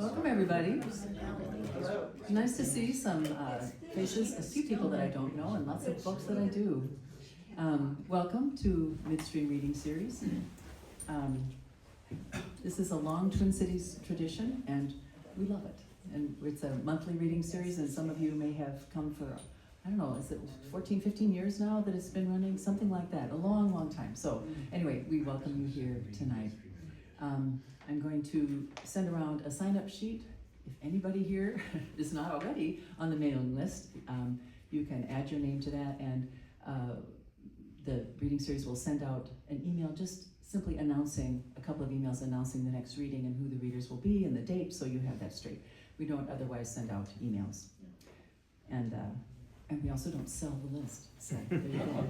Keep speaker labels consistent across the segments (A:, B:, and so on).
A: Welcome, everybody. Nice to see some faces, a few people that I don't know, and lots of folks that I do. Welcome to Midstream Reading Series. This is a long Twin Cities tradition, and we love it. And it's a monthly reading series, and some of you may have come for, I don't know, is it 14, 15 years now that it's been running? Something like that, a long, long time. So anyway, we welcome you here tonight. I'm going to send around a sign-up sheet. If anybody here is not already on the mailing list, you can add your name to that, and the reading series will send out an email just simply announcing, a couple of emails announcing the next reading and who the readers will be and the date, so you have that straight. We don't otherwise send out emails. And we also don't sell the list, so there you go.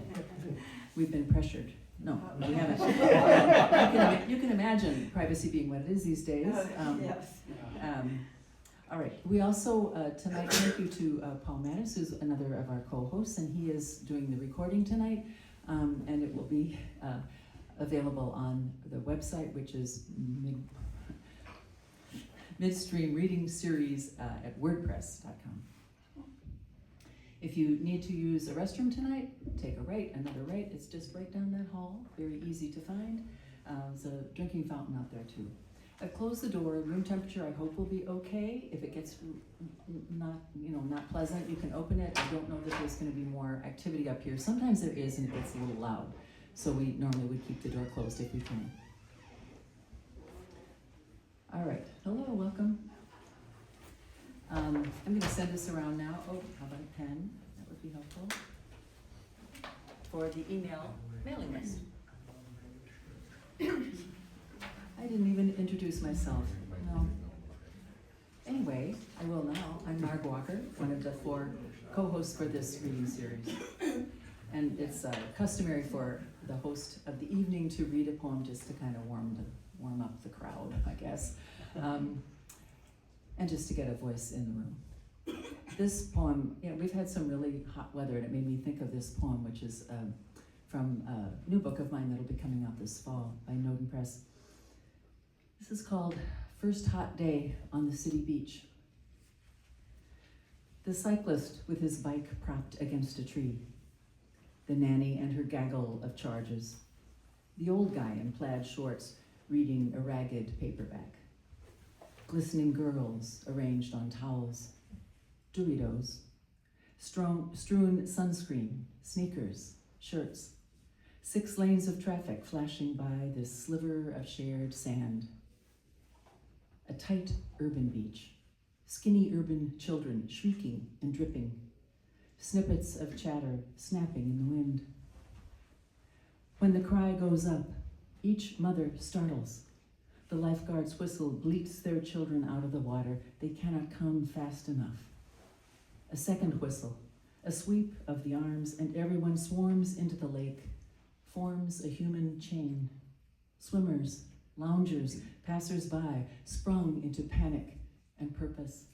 A: We've been pressured. No, we haven't. You can imagine privacy being what it is these days.
B: Yes.
A: All right. We also, tonight, thank you to Paul Mattis, who's another of our co-hosts, and he is doing the recording tonight, and it will be available on the website, which is Midstream Reading Series at WordPress.com. If you need to use a restroom tonight, take a right, another right. It's just right down that hall, very easy to find. There's a drinking fountain out there too. I've closed the door. Room temperature, I hope, will be okay. If it gets not pleasant, you can open it. I don't know that there's going to be more activity up here. Sometimes there is, and it gets a little loud. So we normally would keep the door closed if we can. All right. Hello, welcome. I'm going to send this around now. Oh, how about a pen? That would be helpful. For the email mailing list. I didn't even introduce myself. No. Anyway, I will now. I'm Marg Walker, one of the 4 co-hosts for this reading series. And it's customary for the host of the evening to read a poem just to kind of warm up the crowd, I guess. And just to get a voice in the room. This poem, we've had some really hot weather, and it made me think of this poem, which is from a new book of mine that'll be coming out this fall by Noden Press. This is called First Hot Day on the City Beach. The cyclist with his bike propped against a tree. The nanny and her gaggle of charges. The old guy in plaid shorts reading a ragged paperback. Glistening girls arranged on towels, Doritos, strewn sunscreen, sneakers, shirts, 6 lanes of traffic flashing by this sliver of shared sand. A tight urban beach, skinny urban children shrieking and dripping, snippets of chatter snapping in the wind. When the cry goes up, each mother startles. The lifeguard's whistle bleats their children out of the water. They cannot come fast enough. A second whistle, a sweep of the arms, and everyone swarms into the lake, forms a human chain. Swimmers, loungers, passers-by, sprung into panic and purpose.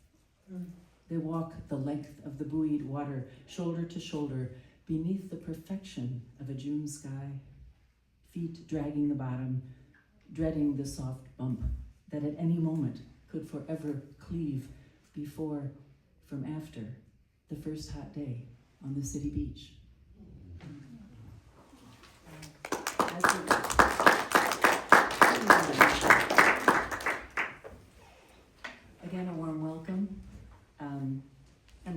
A: They walk the length of the buoyed water, shoulder to shoulder, beneath the perfection of a June sky, feet dragging the bottom, dreading the soft bump that at any moment could forever cleave before, from after, the first hot day on the city beach. Again, a warm welcome. And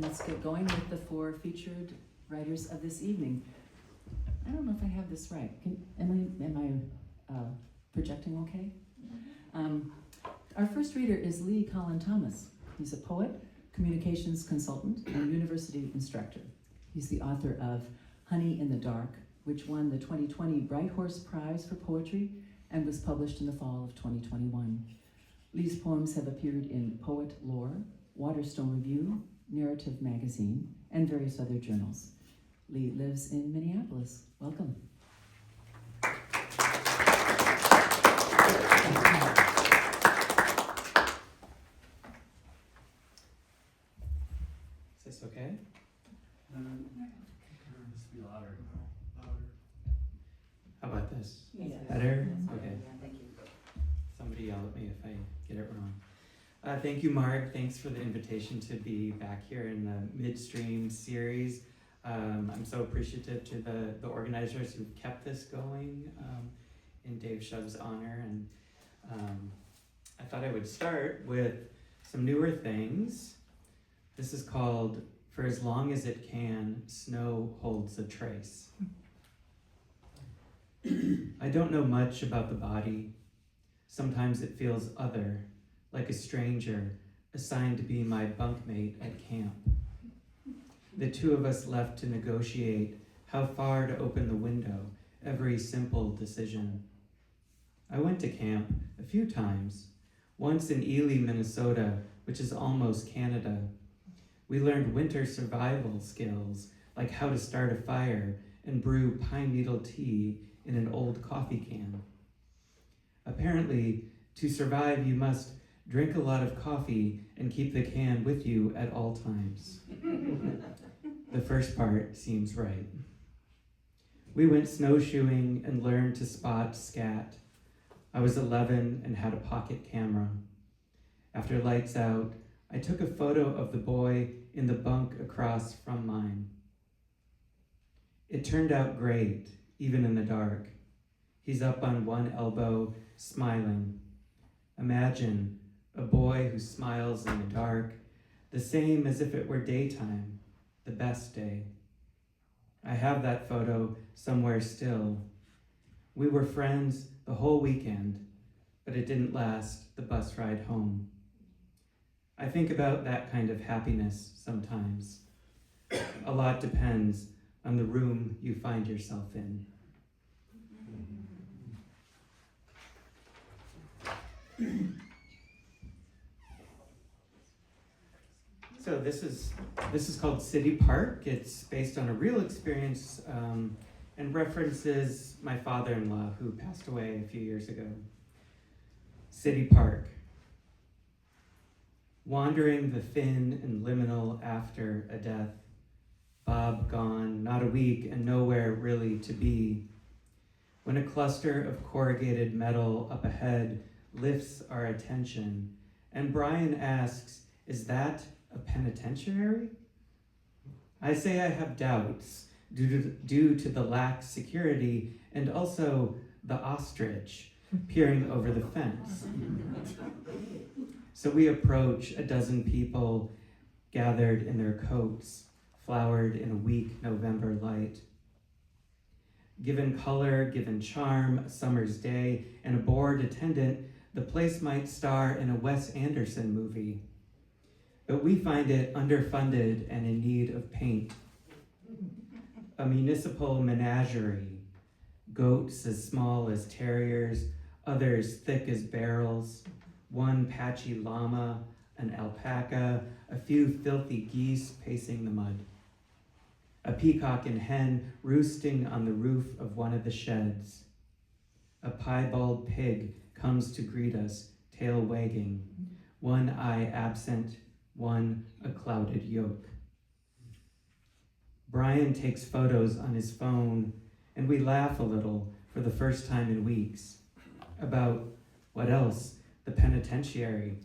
A: let's get going with the 4 featured writers of this evening. I don't know if I have this right. Am I projecting okay? Our first reader is Lee Colin Thomas. He's a poet, communications consultant, and university instructor. He's the author of Honey in the Dark, which won the 2020 Bright Horse Prize for Poetry and was published in the fall of 2021. Lee's poems have appeared in Poet Lore, Waterstone Review, Narrative Magazine, and various other journals. Lee lives in Minneapolis. Welcome.
C: Is this okay?
D: Just be louder.
C: How about this?
B: Yes.
C: Better? Okay.
B: Thank you.
C: Somebody yell at me if I get it wrong.
B: Thank you, Mark. Thanks for the invitation to be back here in the Midstream series. I'm so appreciative to the organizers who've kept this going in Dave Shov's honor. And I thought I would start with some newer things. This is called For As Long As It Can, Snow Holds a Trace. I don't know much about the body. Sometimes it feels other, like a stranger assigned to be my bunkmate at camp. The two of us left to negotiate how far to open the window, every simple decision. I went to camp a few times, once in Ely, Minnesota, which is almost Canada. We learned winter survival skills, like how to start a fire and brew pine needle tea in an old coffee can. Apparently, to survive, you must drink a lot of coffee and keep the can with you at all times. The first part seems right. We went snowshoeing and learned to spot scat. I was 11 and had a pocket camera. After lights out, I took a photo of the boy in the bunk across from mine. It turned out great, even in the dark. He's up on one elbow, smiling. Imagine a boy who smiles in the dark, the same as if it were daytime, the best day. I have that photo somewhere still. We were friends the whole weekend, but it didn't last the bus ride home. I think about that kind of happiness sometimes. A lot depends on the room you find yourself in. So this is called City Park. It's based on a real experience and references my father-in-law who passed away a few years ago. City Park. Wandering the thin and liminal after a death. Bob gone, not a week, and nowhere really to be. When a cluster of corrugated metal up ahead lifts our attention, and Brian asks, "Is that a penitentiary?" I say I have doubts due to the lax security and also the ostrich peering over the fence. So we approach a dozen people gathered in their coats, flowered in a weak November light. Given color, given charm, a summer's day, and a bored attendant, the place might star in a Wes Anderson movie. But we find it underfunded and in need of paint. A municipal menagerie, goats as small as terriers, others thick as barrels, one patchy llama, an alpaca, a few filthy geese pacing the mud. A peacock and hen roosting on the roof of one of the sheds. A piebald pig comes to greet us, tail wagging, one eye absent, one a clouded yolk. Brian takes photos on his phone, and we laugh a little for the first time in weeks about what else? The penitentiary,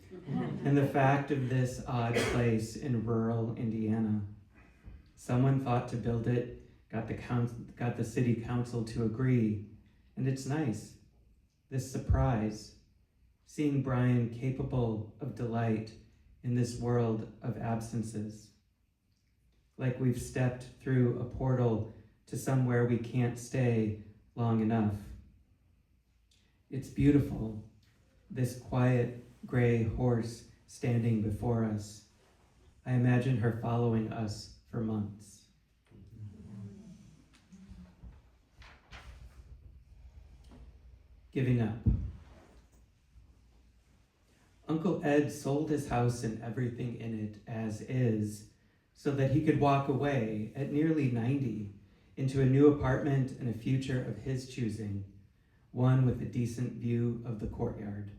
B: and the fact of this odd place in rural Indiana. Someone thought to build it, got the city council to agree, and it's nice, this surprise, seeing Brian capable of delight in this world of absences. Like we've stepped through a portal to somewhere we can't stay long enough. It's beautiful, this quiet gray horse standing before us. I imagine her following us for months. Giving up. Uncle Ed sold his house and everything in it as is so that he could walk away at nearly 90 into a new apartment and a future of his choosing, one with a decent view of the courtyard.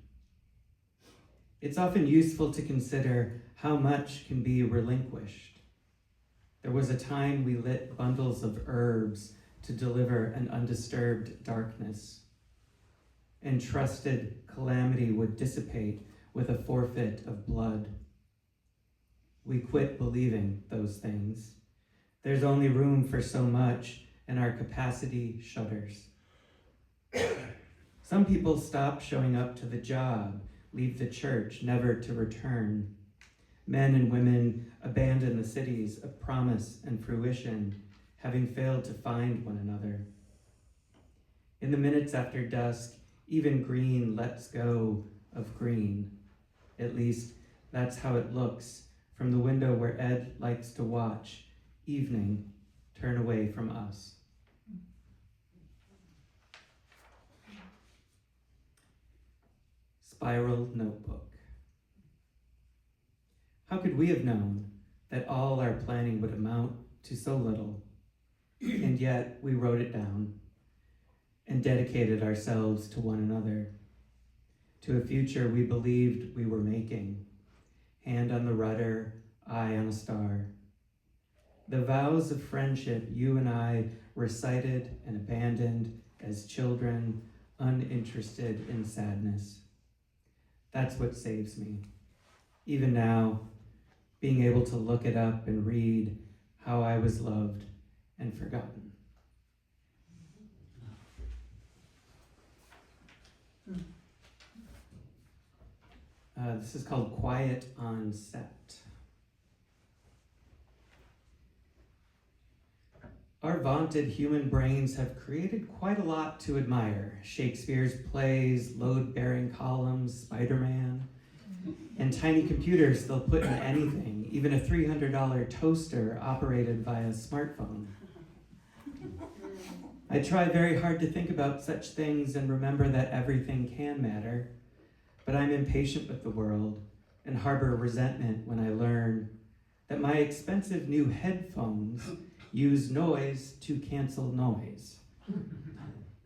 B: It's often useful to consider how much can be relinquished. There was a time we lit bundles of herbs to deliver an undisturbed darkness, and trusted calamity would dissipate with a forfeit of blood. We quit believing those things. There's only room for so much, and our capacity shudders. Some people stop showing up to the job, leave the church, never to return. Men and women abandon the cities of promise and fruition, having failed to find one another. In the minutes after dusk, even green lets go of green. At least that's how it looks from the window where Ed likes to watch evening turn away from us. Spiral notebook. How could we have known that all our planning would amount to so little? And yet we wrote it down and dedicated ourselves to one another, to a future we believed we were making. Hand on the rudder, eye on a star. The vows of friendship you and I recited and abandoned as children, uninterested in sadness. That's what saves me. Even now, being able to look it up and read how I was loved and forgotten. This is called Quiet on Set. Our vaunted human brains have created quite a lot to admire. Shakespeare's plays, load-bearing columns, Spider-Man, and tiny computers they'll put in anything, even a $300 toaster operated via smartphone. I try very hard to think about such things and remember that everything can matter, but I'm impatient with the world and harbor resentment when I learn that my expensive new headphones use noise to cancel noise.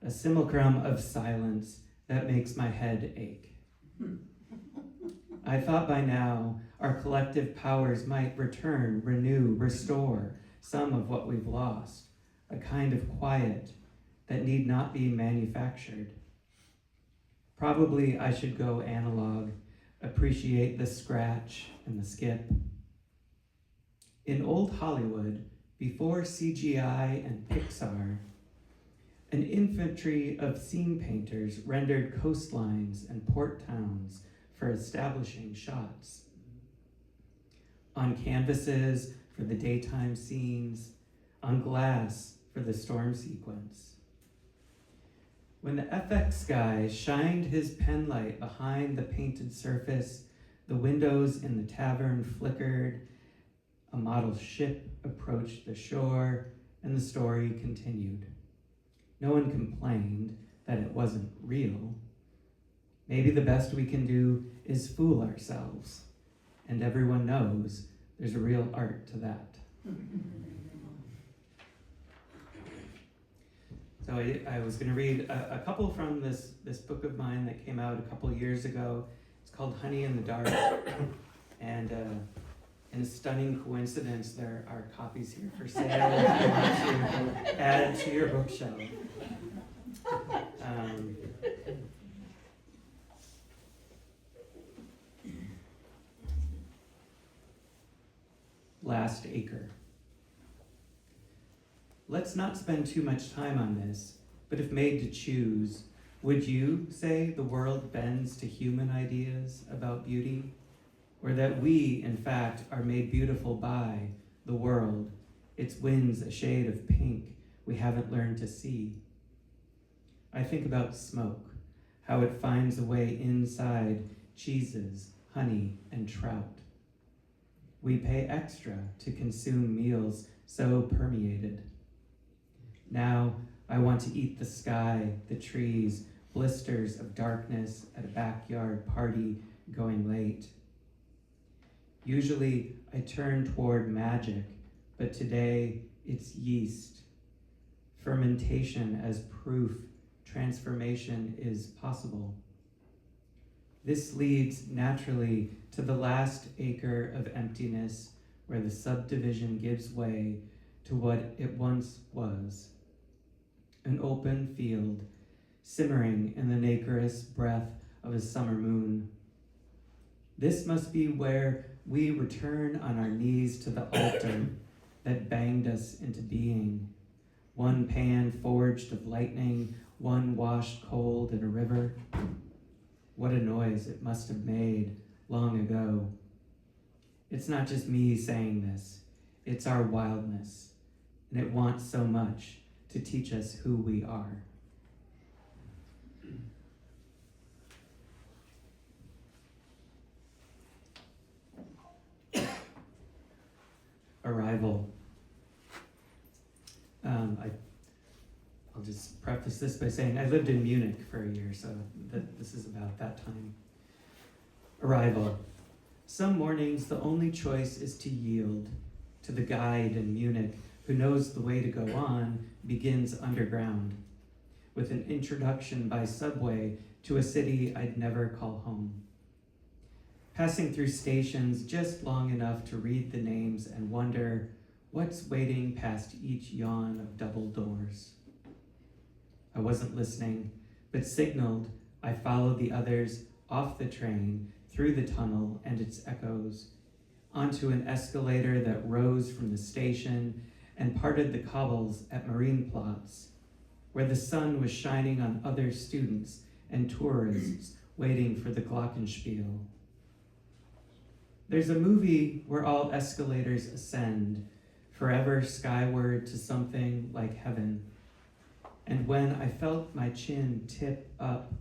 B: A simulacrum of silence that makes my head ache. I thought by now our collective powers might return, renew, restore some of what we've lost, a kind of quiet that need not be manufactured. Probably I should go analog, appreciate the scratch and the skip. In old Hollywood, before CGI and Pixar, an infantry of scene painters rendered coastlines and port towns for establishing shots. On canvases for the daytime scenes, on glass for the storm sequence. When the FX guy shined his penlight behind the painted surface, the windows in the tavern flickered, a model ship approached the shore, and the story continued. No one complained that it wasn't real. Maybe the best we can do is fool ourselves, and everyone knows there's a real art to that. So I was going to read a couple from this book of mine that came out a couple years ago. It's called Honey in the Dark, and in a stunning coincidence, there are copies here for sale if you want to add to your bookshelf. Last Acre. Let's not spend too much time on this, but if made to choose, would you say the world bends to human ideas about beauty? Or that we, in fact, are made beautiful by the world, its winds a shade of pink we haven't learned to see? I think about smoke, how it finds a way inside cheeses, honey, and trout. We pay extra to consume meals so permeated. Now I want to eat the sky, the trees, blisters of darkness at a backyard party going late. Usually I turn toward magic, but today it's yeast. Fermentation as proof transformation is possible. This leads naturally to the last acre of emptiness where the subdivision gives way to what it once was. An open field, simmering in the nacreous breath of a summer moon. This must be where we return on our knees to the altar that banged us into being. One pan forged of lightning, one washed cold in a river. What a noise it must have made long ago. It's not just me saying this, it's our wildness, and it wants so much to teach us who we are. Arrival. I'll just preface this by saying I lived in Munich for a year, so this is about that time. Arrival. Some mornings the only choice is to yield to the guide in Munich who knows the way to go on begins underground, with an introduction by subway to a city I'd never call home. Passing through stations just long enough to read the names and wonder what's waiting past each yawn of double doors. I wasn't listening, but signaled I followed the others off the train, through the tunnel and its echoes, onto an escalator that rose from the station and parted the cobbles at Marienplatz, where the sun was shining on other students and tourists waiting for the glockenspiel. There's a movie where all escalators ascend, forever skyward to something like heaven. And when I felt my chin tip up,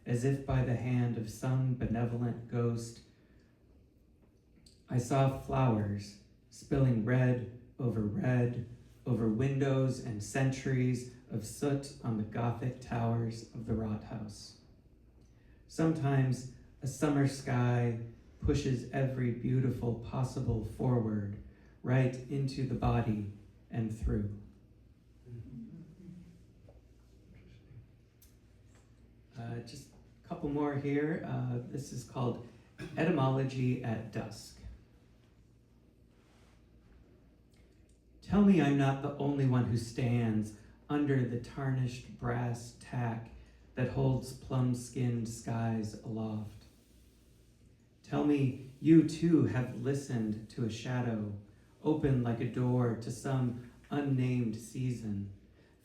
B: as if by the hand of some benevolent ghost, I saw flowers spilling red over windows and centuries of soot on the Gothic towers of the Rathaus. Sometimes a summer sky pushes every beautiful possible forward, right into the body and through. Just a couple more here. This is called Etymology at Dusk. Tell me I'm not the only one who stands under the tarnished brass tack that holds plum-skinned skies aloft. Tell me you too have listened to a shadow open like a door to some unnamed season,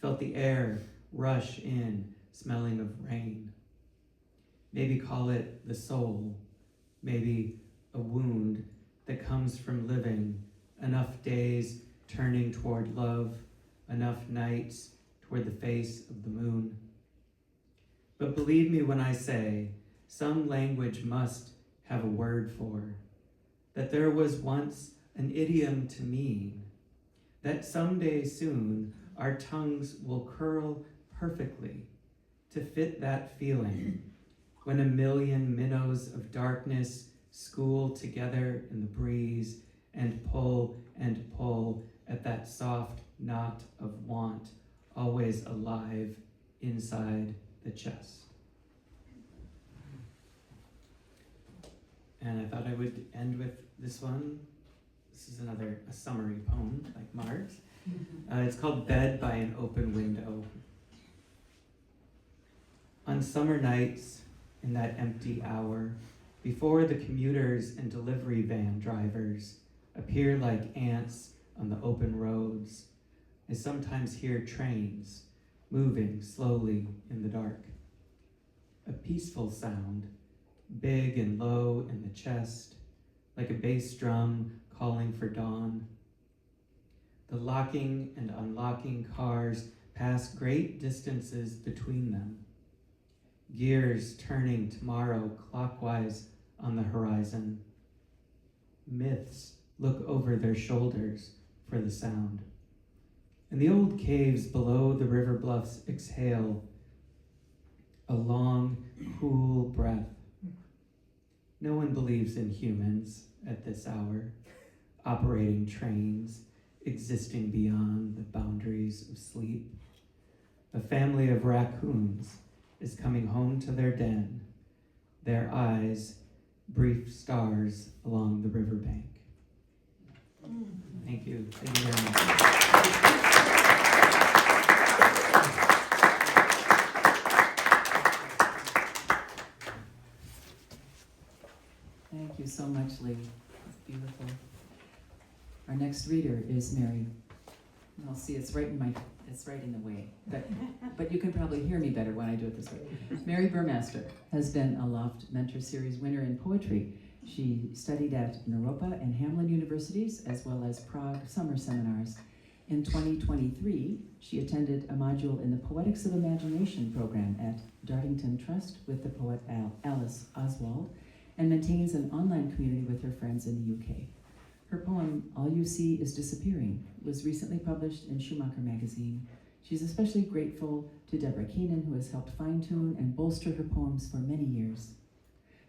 B: felt the air rush in, smelling of rain. Maybe call it the soul, maybe a wound that comes from living enough days turning toward love, enough nights toward the face of the moon. But believe me when I say, some language must have a word for, that there was once an idiom to mean, that someday soon our tongues will curl perfectly to fit that feeling when a million minnows of darkness school together in the breeze and pull at that soft knot of want, always alive inside the chest. And I thought I would end with this one. This is a summary poem, like Mark's. It's called Bed by an Open Window. On summer nights, in that empty hour, before the commuters and delivery van drivers appear like ants on the open roads, I sometimes hear trains moving slowly in the dark. A peaceful sound, big and low in the chest, like a bass drum calling for dawn. The locking and unlocking cars pass great distances between them. Gears turning tomorrow clockwise on the horizon. Myths look over their shoulders for the sound. And the old caves below the river bluffs exhale a long, cool breath. No one believes in humans at this hour, operating trains, existing beyond the boundaries of sleep. A family of raccoons is coming home to their den, their eyes brief stars along the riverbank. Thank you. Thank you very much.
A: Thank you I'll see, it's right in the way, but you can probably hear me better when I do it this way. Mary Burmaster has been a Loft Mentor Series winner in poetry. She studied at Naropa and Hamlin universities, as well as Prague summer seminars. In 2023, she attended a module in the Poetics of Imagination program at Dartington Trust with the poet Alice Oswald, and maintains an online community with her friends in the UK. Her poem, All You See Is Disappearing, was recently published in Schumacher magazine. She's especially grateful to Deborah Keenan, who has helped fine-tune and bolster her poems for many years.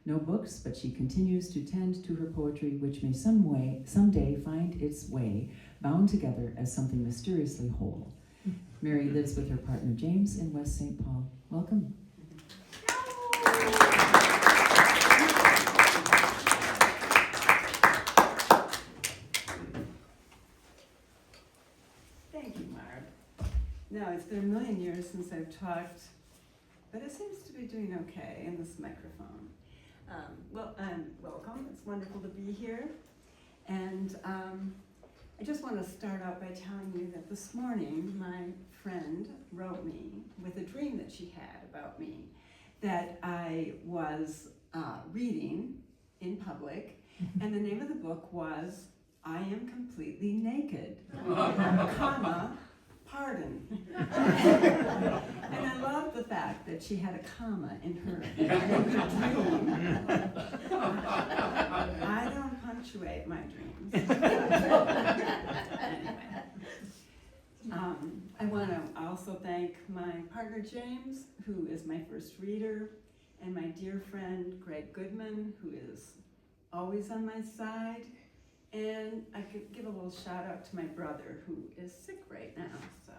A: No books, but she continues to tend to her poetry, which may someday find its way bound together as something mysteriously whole. Mary lives with her partner James in West St. Paul. Welcome.
C: Thank you, Mark. Now, it's been a million years since I've talked, but it seems to be doing okay in this microphone. Welcome. It's wonderful to be here. And I just want to start out by telling you that this morning my friend wrote me with a dream that she had about me, that I was reading in public, and the name of the book was I Am Completely Naked, comma, pardon. And I love the fact that she had a comma in her dream. I don't punctuate my dreams. Anyway. I want to also thank my partner James, who is my first reader, and my dear friend Greg Goodman, who is always on my side. And I could give a little shout out to my brother, who is sick right now. So,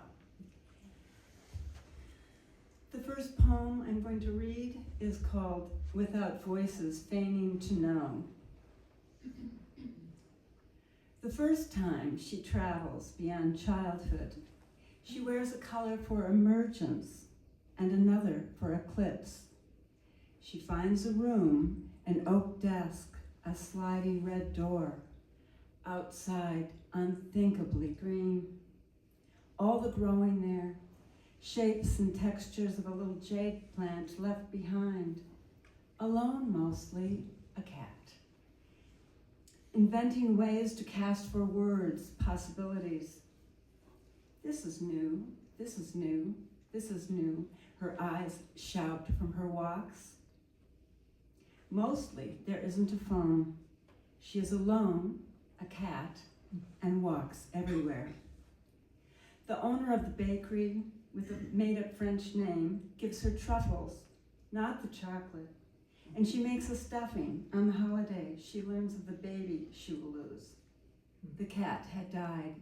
C: the first poem I'm going to read is called Without Voices, Feigning to Know. The first time she travels beyond childhood, she wears a color for emergence and another for eclipse. She finds a room, an oak desk, a sliding red door. Outside, unthinkably green. All the growing there, shapes and textures of a little jade plant left behind. Alone mostly, a cat. Inventing ways to cast for words, possibilities. This is new, this is new, this is new, her eyes shout from her walks. Mostly, there isn't a phone. She is alone, a cat, and walks everywhere. The owner of the bakery, with a made-up French name, gives her truffles, not the chocolate, and she makes a stuffing. On the holiday, she learns of the baby she will lose. The cat had died.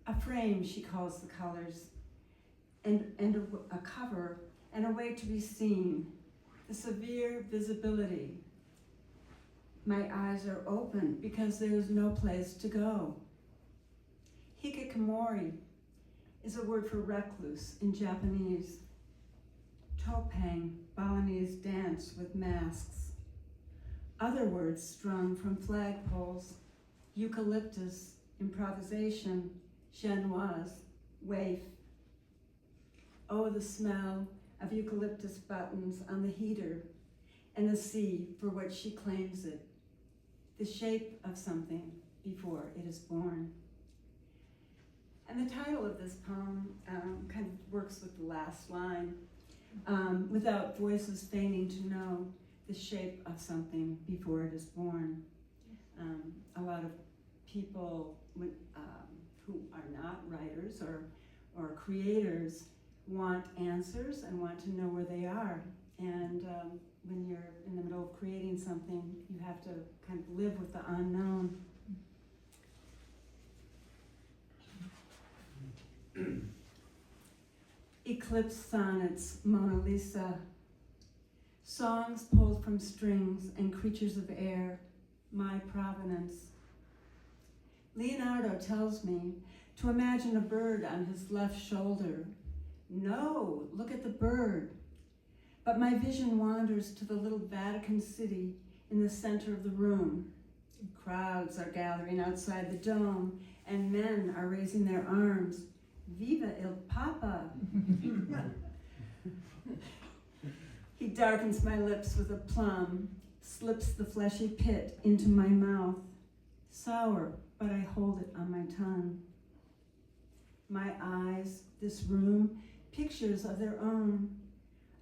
C: A frame, she calls the colors, and a cover, and a way to be seen, the severe visibility. My eyes are open because there is no place to go. Hikikomori is a word for recluse in Japanese. Topeng, Balinese dance with masks. Other words strung from flagpoles. Eucalyptus, improvisation, chinoise, waif. Oh, the smell of eucalyptus buttons on the heater, and the sea for what she claims it. The shape of something before it is born. And the title of this poem kind of works with the last line. Without voices feigning to know the shape of something before it is born. A lot of people who are not writers or creators want answers and want to know where they are. And when you're in the middle of creating something, you have to kind of live with the unknown. Eclipse sonnets, Mona Lisa. Songs pulled from strings and creatures of air, my provenance. Leonardo tells me to imagine a bird on his left shoulder. No, look at the bird. But my vision wanders to the little Vatican City in the center of the room. Crowds are gathering outside the dome, and men are raising their arms. Viva il Papa! He darkens my lips with a plum, slips the fleshy pit into my mouth. Sour, but I hold it on my tongue. My eyes, this room, pictures of their own.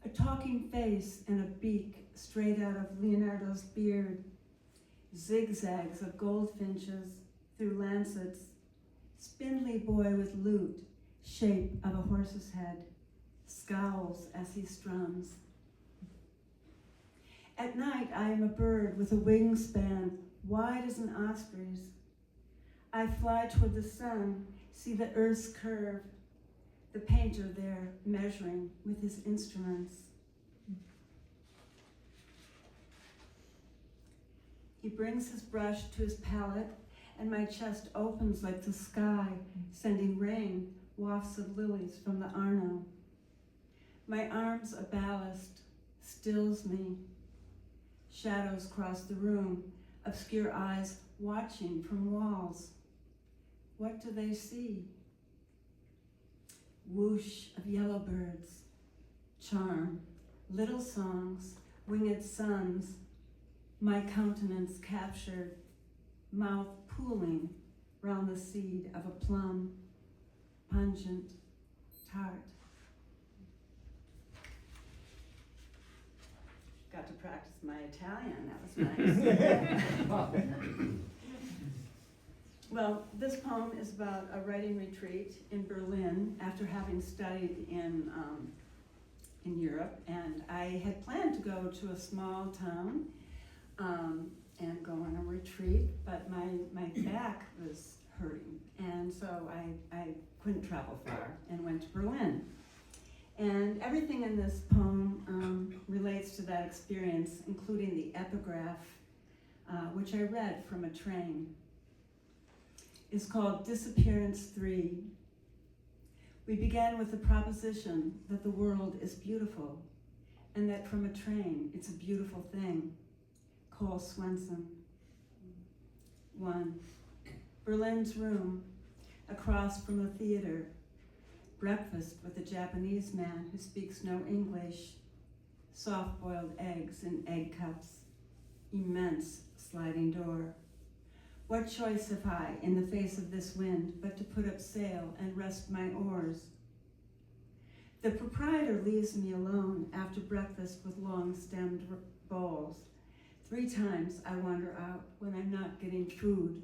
C: A talking face and a beak straight out of Leonardo's beard. Zigzags of goldfinches through lancets. Spindly boy with lute, shape of a horse's head. Scowls as he strums. At night, I am a bird with a wingspan wide as an osprey's. I fly toward the sun, see the earth's curve, the painter there measuring with his instruments. He brings his brush to his palette, and my chest opens like the sky, sending rain, wafts of lilies from the Arno. My arms a ballast, stills me. Shadows cross the room, obscure eyes watching from walls. What do they see? Whoosh of yellowbirds, charm, little songs, winged suns, my countenance captured, mouth pooling round the seed of a plum, pungent, tart. Got to practice my Italian, that was nice. Well, this poem is about a writing retreat in Berlin after having studied in Europe, and I had planned to go to a small town and go on a retreat, but my back was hurting, and so I couldn't travel far and went to Berlin. And everything in this poem relates to that experience, including the epigraph, which I read from a train. It's called Disappearance 3. We began with the proposition that the world is beautiful, and that from a train, it's a beautiful thing. Cole Swenson. 1. Berlin's room, across from the theater. Breakfast with a Japanese man who speaks no English. Soft-boiled eggs in egg cups. Immense sliding door. What choice have I in the face of this wind but to put up sail and rest my oars? The proprietor leaves me alone after breakfast with long-stemmed bowls. 3 times I wander out when I'm not getting food.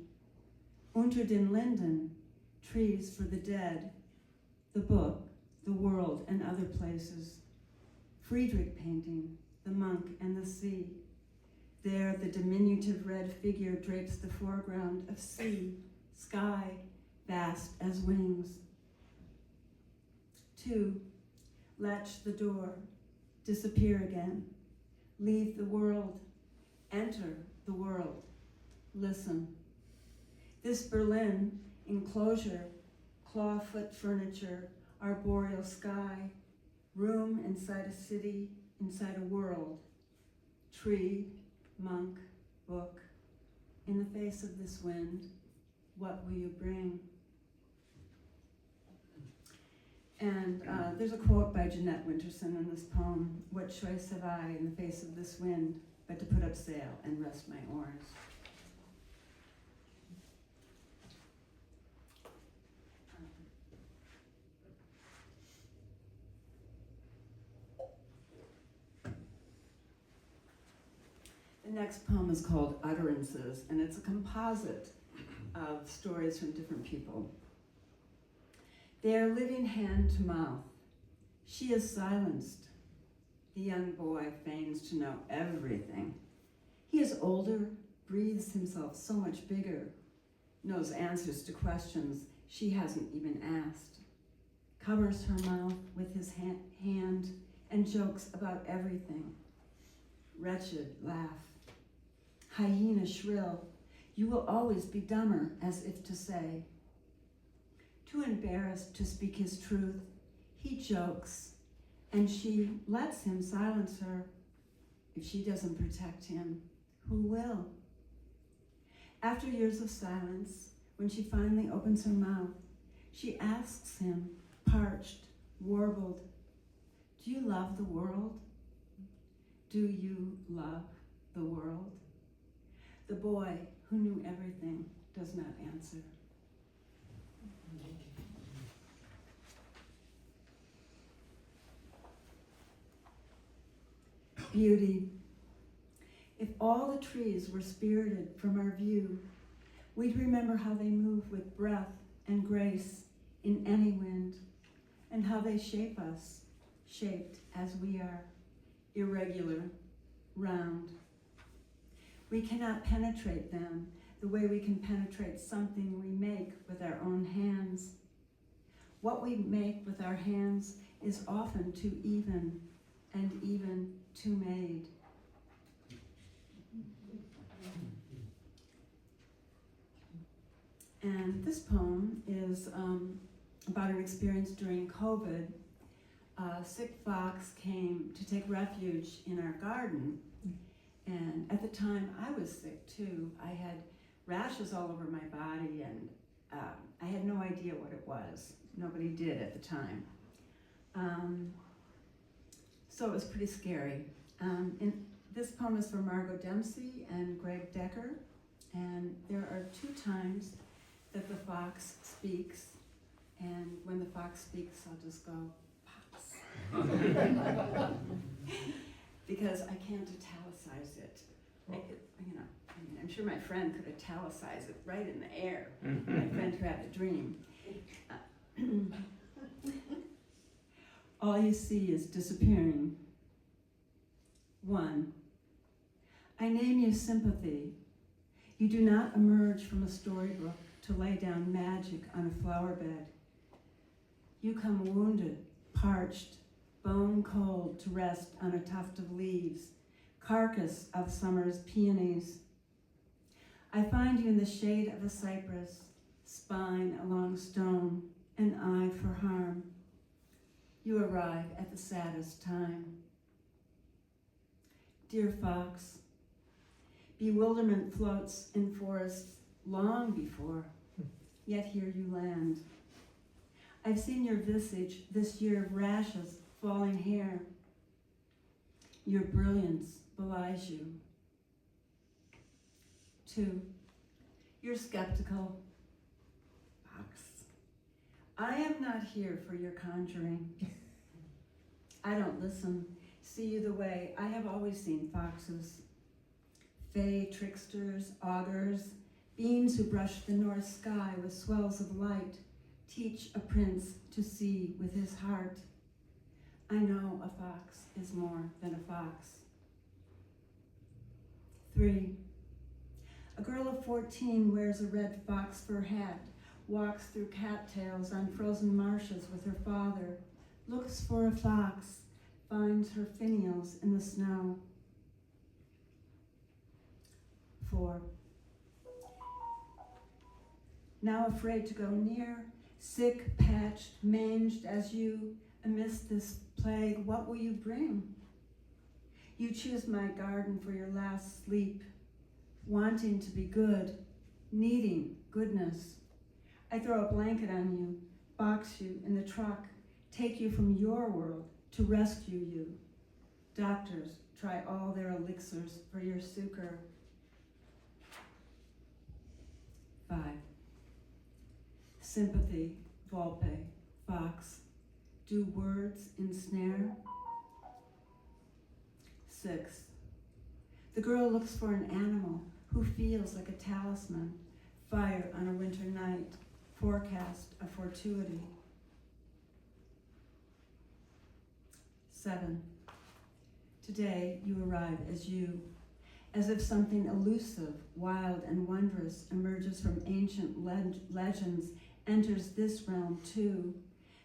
C: Unter den Linden, trees for the dead. The book, the world, and other places. Friedrich painting, the monk and the sea. There the diminutive red figure drapes the foreground of sea, sky, vast as wings. 2. Latch the door, disappear again. Leave the world, enter the world. Listen. This Berlin enclosure, clawfoot furniture, arboreal sky, room inside a city, inside a world. Tree, monk, book, in the face of this wind, what will you bring? And there's a quote by Jeanette Winterson in this poem, what choice have I in the face of this wind but to put up sail and rest my oars? The next poem is called Utterances, and it's a composite of stories from different people. They are living hand to mouth. She is silenced. The young boy feigns to know everything. He is older, breathes himself so much bigger, knows answers to questions she hasn't even asked, covers her mouth with his hand and jokes about everything. Wretched laugh. Hyena shrill, you will always be dumber, as if to say. Too embarrassed to speak his truth, he jokes, and she lets him silence her. If she doesn't protect him, who will? After years of silence, When she finally opens her mouth, she asks him, parched, warbled, "Do you love the world? Do you love the world?" The boy who knew everything does not answer. Beauty. If all the trees were spirited from our view, we'd remember how they move with breath and grace in any wind, and how they shape us, shaped as we are, irregular, round. We cannot penetrate them the way we can penetrate something we make with our own hands. What we make with our hands is often too even, and even too made. And this poem is about an experience during COVID. A sick fox came to take refuge in our garden. And at the time, I was sick too. I had rashes all over my body, and I had no idea what it was. Nobody did at the time. So it was pretty scary. And this poem is for Margot Dempsey and Greg Decker. And there are 2 times that the fox speaks. And when the fox speaks, I'll just go, "Fox." Because I can't italicize it. I'm sure my friend could italicize it right in the air. My friend who had the dream. All you see is disappearing. 1. I name you sympathy. You do not emerge from a storybook to lay down magic on a flower bed. You come wounded, parched, bone cold to rest on a tuft of leaves, carcass of summer's peonies. I find you in the shade of a cypress, spine along stone, an eye for harm. You arrive at the saddest time. Dear fox, bewilderment floats in forests long before, yet here you land. I've seen your visage this year of rashes, falling hair. Your brilliance belies you. 2, you're skeptical. Fox, I am not here for your conjuring. I don't listen, see you the way I have always seen foxes. Fey tricksters, augurs, beings who brush the north sky with swells of light, teach a prince to see with his heart. I know a fox is more than a fox. 3, a girl of 14 wears a red fox fur hat, walks through cattails on frozen marshes with her father, looks for a fox, finds her finials in the snow. 4, now afraid to go near, sick, patched, manged as you, amidst this plague, what will you bring? You choose my garden for your last sleep, wanting to be good, needing goodness. I throw a blanket on you, box you in the truck, take you from your world to rescue you. Doctors try all their elixirs for your succor. 5, sympathy, Volpe, fox, do words ensnare? 6, the girl looks for an animal who feels like a talisman, fire on a winter night, forecast of fortuity. 7, today you arrive as you, as if something elusive, wild, and wondrous emerges from ancient legends, enters this realm too,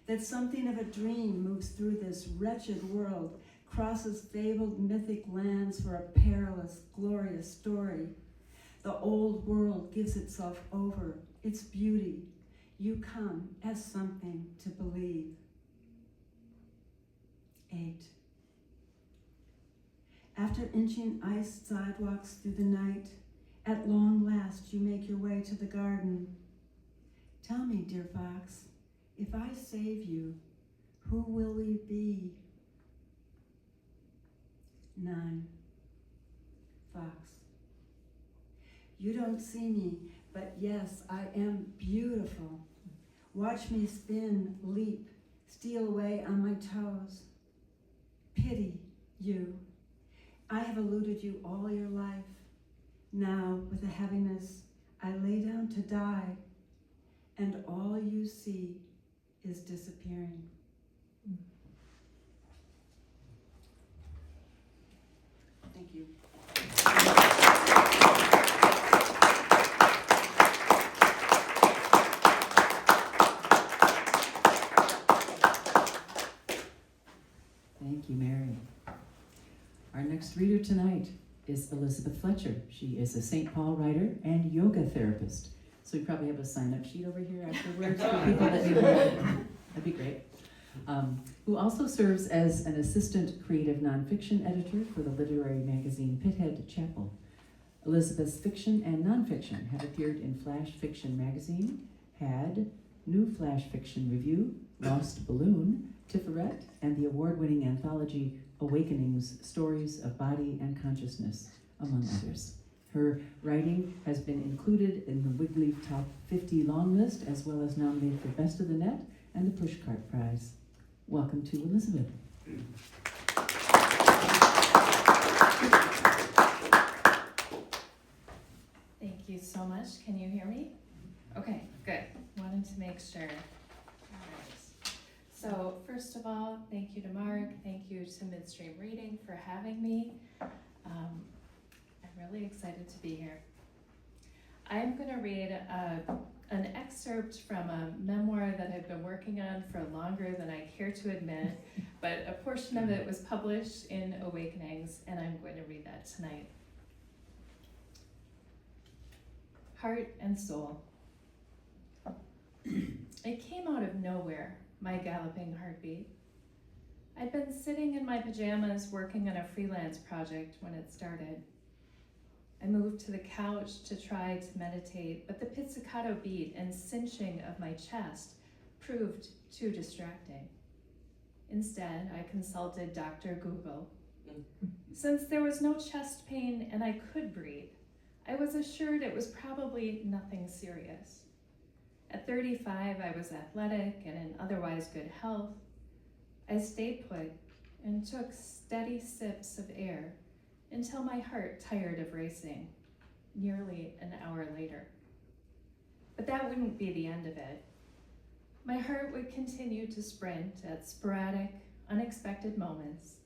C: that something of a dream moves through this wretched world, crosses fabled mythic lands for a perilous, glorious story. The old world gives itself over, its beauty. You come as something to believe. 8, after inching iced sidewalks through the night, at long last you make your way to the garden. Tell me, dear fox, if I save you, who will we be? 9. Fox. You don't see me, but yes, I am beautiful. Watch me spin, leap, steal away on my toes. Pity you. I have eluded you all your life. Now, with a heaviness, I lay down to die, and all you see is disappearing. Thank you.
A: Thank you, Mary. Our next reader tonight is Elizabeth Fletcher. She is a St. Paul writer and yoga therapist. So we probably have a sign-up sheet over here afterwards for people that need help. That'd be great. Who also serves as an assistant creative nonfiction editor for the literary magazine Pithead Chapel. Elizabeth's fiction and nonfiction have appeared in Flash Fiction magazine, Had, New Flash Fiction Review, Lost Balloon, Tiferet, and the award-winning anthology Awakenings, Stories of Body and Consciousness, among others. Her writing has been included in the Wigleaf Top 50 long list, as well as nominated for Best of the Net and the Pushcart Prize. Welcome to Elizabeth.
D: Thank you so much. Can you hear me? Okay, good. Wanted to make sure. All right. So first of all, thank you to Mark. Thank you to Midstream Reading for having me. I'm really excited to be here. I'm going to read an excerpt from a memoir that I've been working on for longer than I care to admit, but a portion of it was published in Awakenings, and I'm going to read that tonight. Heart and Soul. It came out of nowhere, my galloping heartbeat. I'd been sitting in my pajamas working on a freelance project when it started. I moved to the couch to try to meditate, but the pizzicato beat and cinching of my chest proved too distracting. Instead, I consulted Dr. Google. Since there was no chest pain and I could breathe, I was assured it was probably nothing serious. At 35, I was athletic and in otherwise good health. I stayed put and took steady sips of air until my heart tired of racing, nearly an hour later. But that wouldn't be the end of it. My heart would continue to sprint at sporadic, unexpected moments,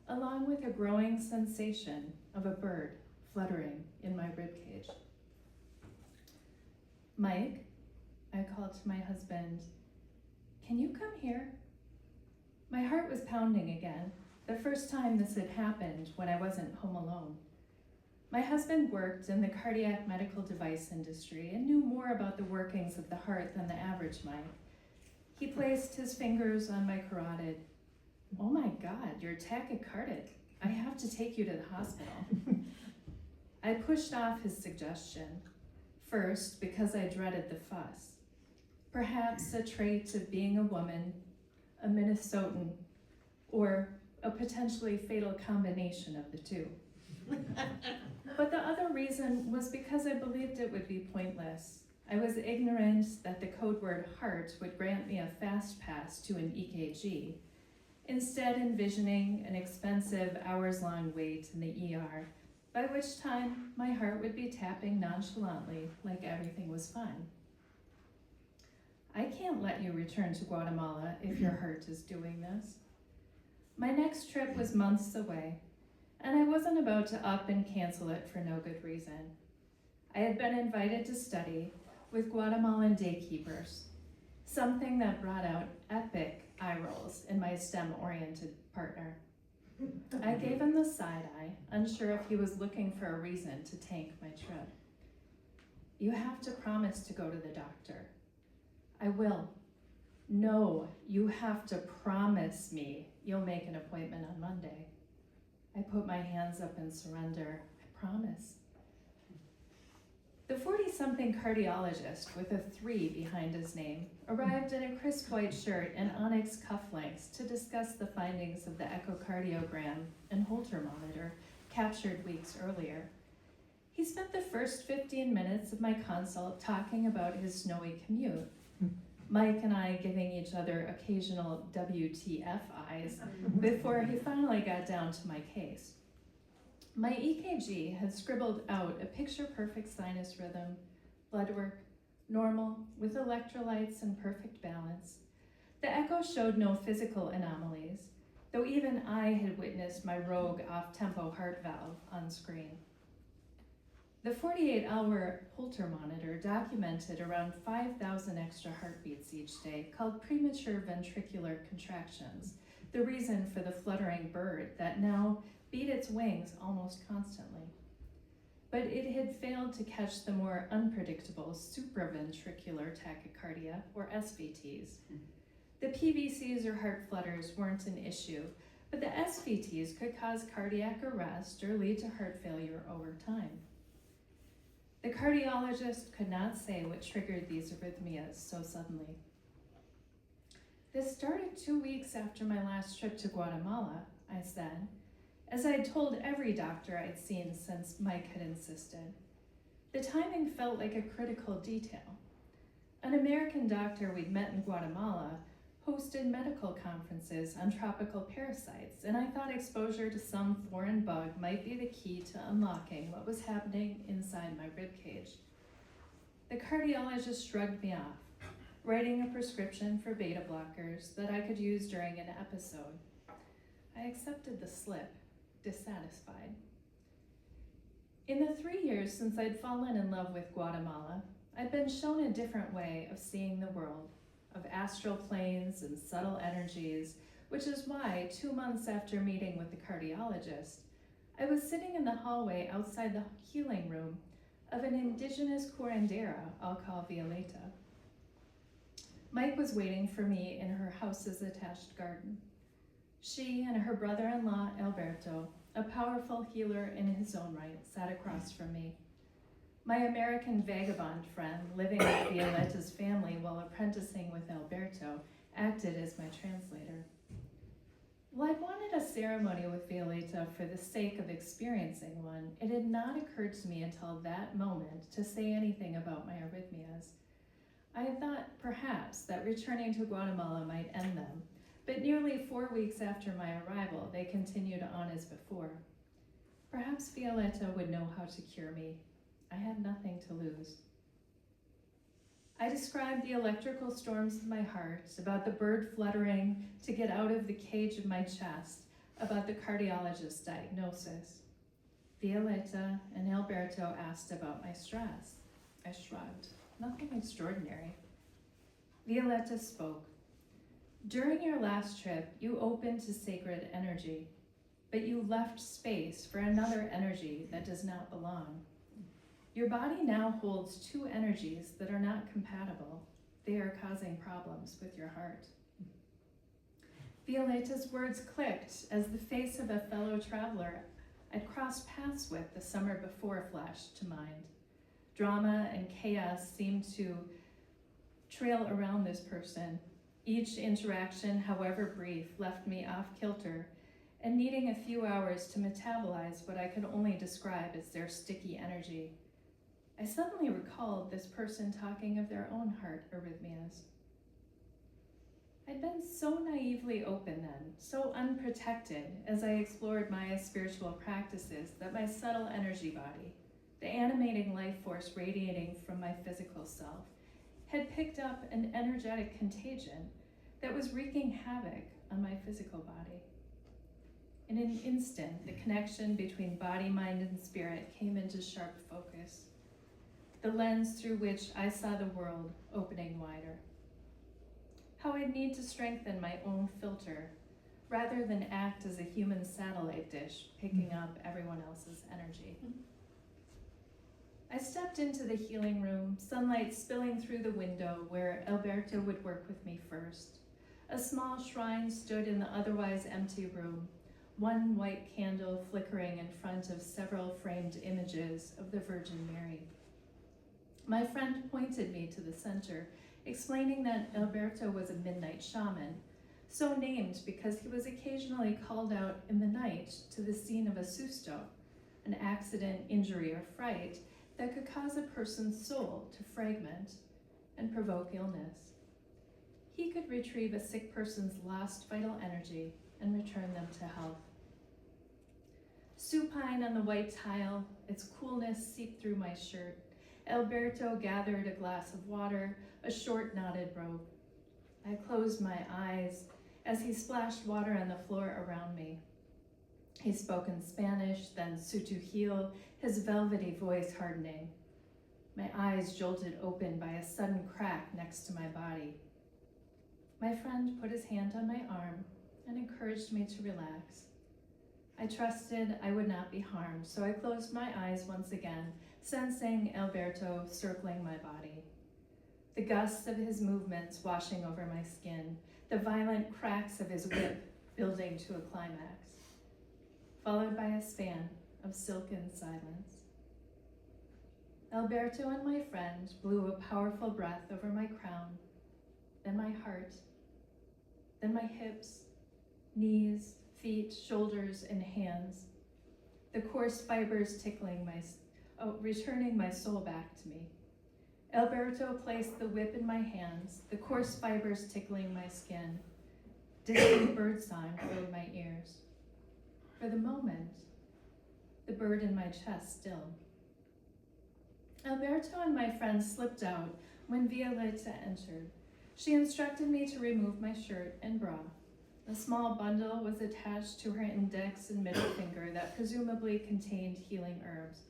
D: along with a growing sensation of a bird fluttering in my ribcage. Mike, I called to my husband, "Can you come here?" My heart was pounding again, the first time this had happened when I wasn't home alone. My husband worked in the cardiac medical device industry and knew more about the workings of the heart than the average Mike. He placed his fingers on my carotid. "Oh my God, you're tachycardic. I have to take you to the hospital." I pushed off his suggestion, first because I dreaded the fuss, perhaps a trait of being a woman, a Minnesotan, or a potentially fatal combination of the two. But the other reason was because I believed it would be pointless. I was ignorant that the code word heart would grant me a fast pass to an EKG, instead envisioning an expensive hours-long wait in the ER, by which time my heart would be tapping nonchalantly like everything was fine. I can't let you return to Guatemala if your heart is doing this. My next trip was months away, and I wasn't about to up and cancel it for no good reason. I had been invited to study with Guatemalan daykeepers, something that brought out epic eye rolls in my STEM-oriented partner. I gave him the side eye, unsure if he was looking for a reason to tank my trip. "You have to promise to go to the doctor." "I will." "No, you have to promise me you'll make an appointment on Monday." I put my hands up in surrender. "I promise." The 40-something cardiologist with a 3 behind his name arrived in a crisp white shirt and onyx cufflinks to discuss the findings of the echocardiogram and Holter monitor captured weeks earlier. He spent the first 15 minutes of my consult talking about his snowy commute, Mike and I giving each other occasional WTF eyes before he finally got down to my case. My EKG had scribbled out a picture-perfect sinus rhythm, blood work, normal, with electrolytes in perfect balance. The echo showed no physical anomalies, though even I had witnessed my rogue off-tempo heart valve on screen. The 48-hour Holter monitor documented around 5,000 extra heartbeats each day, called premature ventricular contractions, the reason for the fluttering bird that now beat its wings almost constantly. But it had failed to catch the more unpredictable supraventricular tachycardia, or SVTs. The PVCs or heart flutters weren't an issue, but the SVTs could cause cardiac arrest or lead to heart failure over time. The cardiologist could not say what triggered these arrhythmias so suddenly. This started 2 weeks after my last trip to Guatemala, I said, as I had told every doctor I'd seen since Mike had insisted. The timing felt like a critical detail. An American doctor we'd met in Guatemala hosted medical conferences on tropical parasites, and I thought exposure to some foreign bug might be the key to unlocking what was happening inside my ribcage. The cardiologist shrugged me off, writing a prescription for beta blockers that I could use during an episode. I accepted the slip, dissatisfied. In the 3 years since I'd fallen in love with Guatemala, I'd been shown a different way of seeing the world, of astral planes and subtle energies, which is why 2 months after meeting with the cardiologist, I was sitting in the hallway outside the healing room of an indigenous curandera I'll call Violeta. Mike was waiting for me in her house's attached garden. She and her brother-in-law, Alberto, a powerful healer in his own right, sat across from me. My American vagabond friend, living with Violeta's family while apprenticing with Alberto, acted as my translator. While I'd wanted a ceremony with Violeta for the sake of experiencing one, it had not occurred to me until that moment to say anything about my arrhythmias. I had thought perhaps that returning to Guatemala might end them, but nearly 4 weeks after my arrival, they continued on as before. Perhaps Violeta would know how to cure me. I had nothing to lose. I described the electrical storms of my heart, about the bird fluttering to get out of the cage of my chest, about the cardiologist's diagnosis. Violeta and Alberto asked about my stress. I shrugged. Nothing extraordinary. Violeta spoke. During your last trip, you opened to sacred energy, but you left space for another energy that does not belong. Your body now holds 2 energies that are not compatible. They are causing problems with your heart. Violeta's words clicked as the face of a fellow traveler I'd crossed paths with the summer before flashed to mind. Drama and chaos seemed to trail around this person. Each interaction, however brief, left me off kilter and needing a few hours to metabolize what I could only describe as their sticky energy. I suddenly recalled this person talking of their own heart arrhythmias. I'd been so naively open then, so unprotected as I explored my spiritual practices that my subtle energy body, the animating life force radiating from my physical self, had picked up an energetic contagion that was wreaking havoc on my physical body. In an instant, the connection between body, mind, and spirit came into sharp focus, the lens through which I saw the world opening wider. How I'd need to strengthen my own filter rather than act as a human satellite dish picking up everyone else's energy. I stepped into the healing room, sunlight spilling through the window where Alberto would work with me first. A small shrine stood in the otherwise empty room, one white candle flickering in front of several framed images of the Virgin Mary. My friend pointed me to the center, explaining that Alberto was a midnight shaman, so named because he was occasionally called out in the night to the scene of a susto, an accident, injury, or fright that could cause a person's soul to fragment and provoke illness. He could retrieve a sick person's lost vital energy and return them to health. Supine on the white tile, its coolness seeped through my shirt. Alberto gathered a glass of water, a short knotted rope. I closed my eyes as he splashed water on the floor around me. He spoke in Spanish, then Sutuhil, his velvety voice hardening. My eyes jolted open by a sudden crack next to my body. My friend put his hand on my arm and encouraged me to relax. I trusted I would not be harmed, so I closed my eyes once again, sensing Alberto circling my body. The gusts of his movements washing over my skin, the violent cracks of his whip building to a climax, followed by a span of silken silence. Alberto and my friend blew a powerful breath over my crown, then my heart, then my hips, knees, feet, shoulders, and hands, the coarse fibers returning my soul back to me. Alberto placed the whip in my hands, the coarse fibers tickling my skin. Distant birdsong filled my ears. For the moment, the bird in my chest stilled. Alberto and my friend slipped out when Violeta entered. She instructed me to remove my shirt and bra. A small bundle was attached to her index and middle finger that presumably contained healing herbs.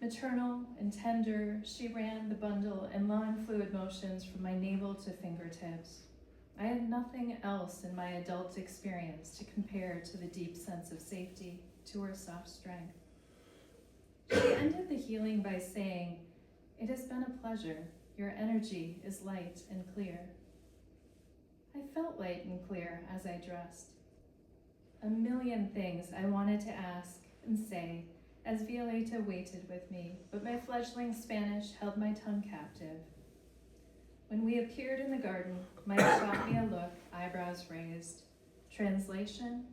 D: Maternal and tender, she ran the bundle in long fluid motions from my navel to fingertips. I had nothing else in my adult experience to compare to the deep sense of safety, to her soft strength. She ended the healing by saying, "It has been a pleasure. Your energy is light and clear." I felt light and clear as I dressed. A million things I wanted to ask and say as Violeta waited with me, but my fledgling Spanish held my tongue captive. When we appeared in the garden, Mike shot me a look, eyebrows raised. Translation: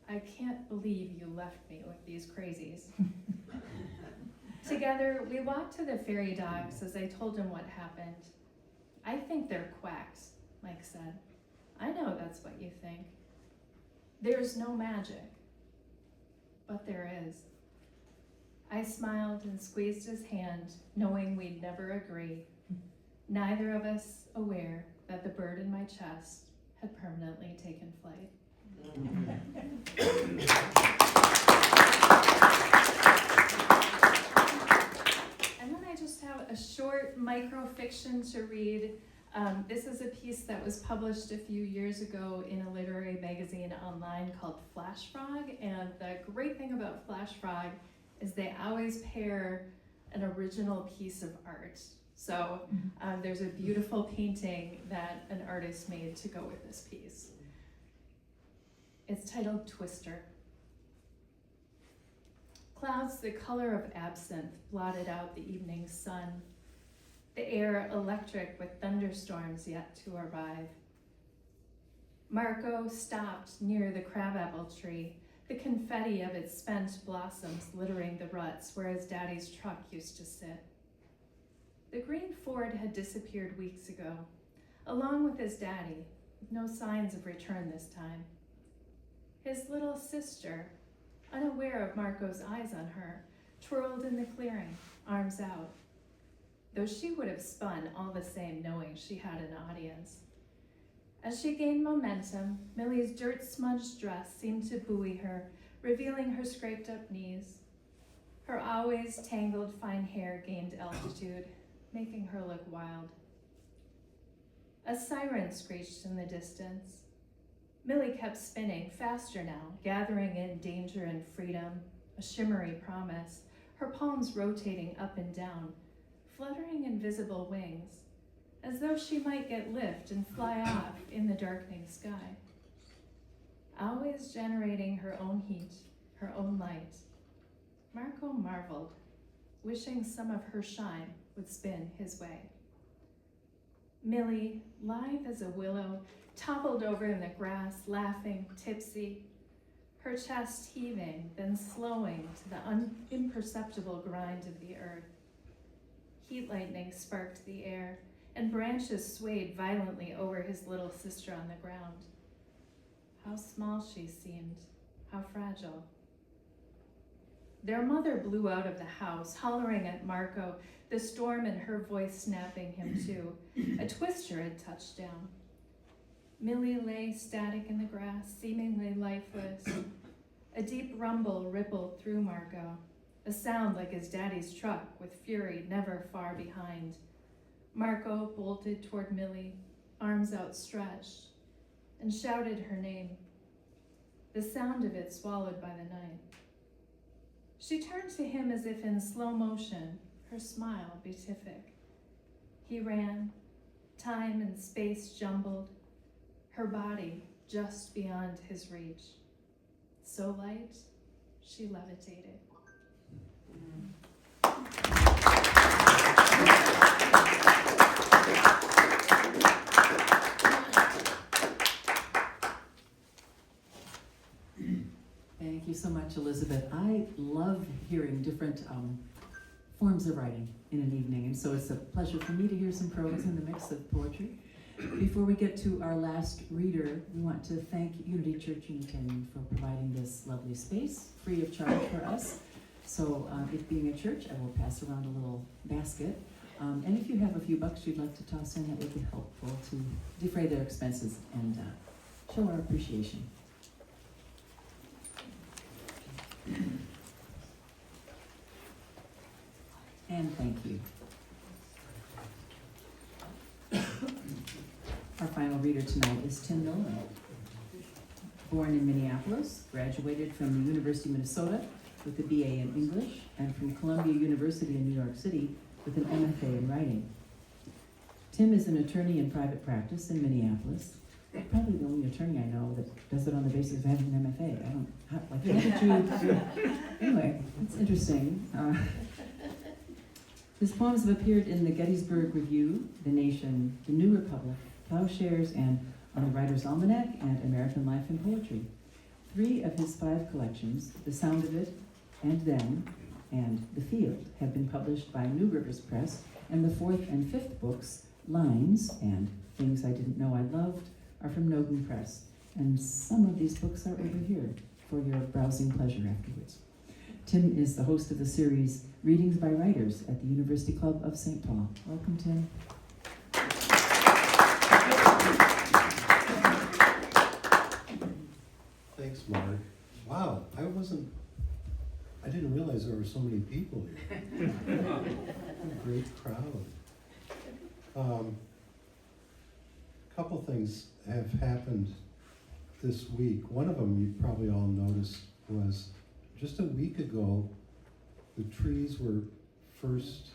D: "I can't believe you left me with these crazies." Together, we walked to the ferry docks as I told him what happened. "I think they're quacks," Mike said. "I know that's what you think. There's no magic." But there is. I smiled and squeezed his hand, knowing we'd never agree, neither of us aware that the bird in my chest had permanently taken flight. And then I just have a short microfiction to read. This is a piece that was published a few years ago in a literary magazine online called Flash Frog. And the great thing about Flash Frog is they always pair an original piece of art. So there's a beautiful painting that an artist made to go with this piece. It's titled Twister. Clouds the color of absinthe blotted out the evening sun. The air electric with thunderstorms yet to arrive. Marco stopped near the crabapple tree, the confetti of its spent blossoms littering the ruts where his daddy's truck used to sit. The green Ford had disappeared weeks ago, along with his daddy, with no signs of return this time. His little sister, unaware of Marco's eyes on her, twirled in the clearing, arms out, though she would have spun all the same knowing she had an audience. As she gained momentum, Millie's dirt-smudged dress seemed to buoy her, revealing her scraped-up knees. Her always tangled fine hair gained altitude, making her look wild. A siren screeched in the distance. Millie kept spinning, faster now, gathering in danger and freedom, a shimmery promise, her palms rotating up and down, fluttering invisible wings, as though she might get lift and fly off in the darkening sky. Always generating her own heat, her own light. Marco marveled. wishing some of her shine would spin his way. Millie, lithe as a willow, toppled over in the grass, laughing, tipsy, her chest heaving, then slowing to the imperceptible grind of the earth. Heat lightning sparked the air, and branches swayed violently over his little sister on the ground. How small she seemed, how fragile. Their mother blew out of the house, hollering at Marco, the storm in her voice snapping him to. A twister had touched down. Millie lay static in the grass, seemingly lifeless. A deep rumble rippled through Marco, a sound like his daddy's truck with fury never far behind. Marco bolted toward Millie, arms outstretched, and shouted her name, the sound of it swallowed by the night. She turned to him as if in slow motion, her smile beatific. He ran, time and space jumbled, her body just beyond his reach. So light, she levitated.
A: Thank you so much, Elizabeth. I love hearing different forms of writing in an evening, and so it's a pleasure for me to hear some prose in the mix of poetry. Before we get to our last reader, we want to thank Unity Church Unitarian for providing this lovely space, free of charge for us. So it being a church, I will pass around a little basket. And if you have a few bucks you'd like to toss in, that would be helpful to defray their expenses and show our appreciation. And thank you. Our final reader tonight is Tim Nolan. Born in Minneapolis, graduated from the University of Minnesota with a BA in English, and from Columbia University in New York City with an MFA in writing. Tim is an attorney in private practice in Minneapolis. Probably the only attorney I know that does it on the basis of having an MFA. How did you? Anyway, it's interesting. His poems have appeared in the Gettysburg Review, The Nation, The New Republic, Plowshares, and On the Writer's Almanac, and American Life and Poetry. 3 of his 5 collections, The Sound of It, And Then, and The Field, have been published by New Rivers Press, and the 4th and 5th books, Lines and Things I Didn't Know I Loved, are from Noden Press. And some of these books are over here for your browsing pleasure afterwards. Tim is the host of the series Readings by Writers at the University Club of St. Paul. Welcome, Tim.
E: Thanks, Mark. Wow, I didn't realize there were so many people here. Great crowd. Couple things have happened this week. One of them you probably all noticed was just a week ago, the trees were first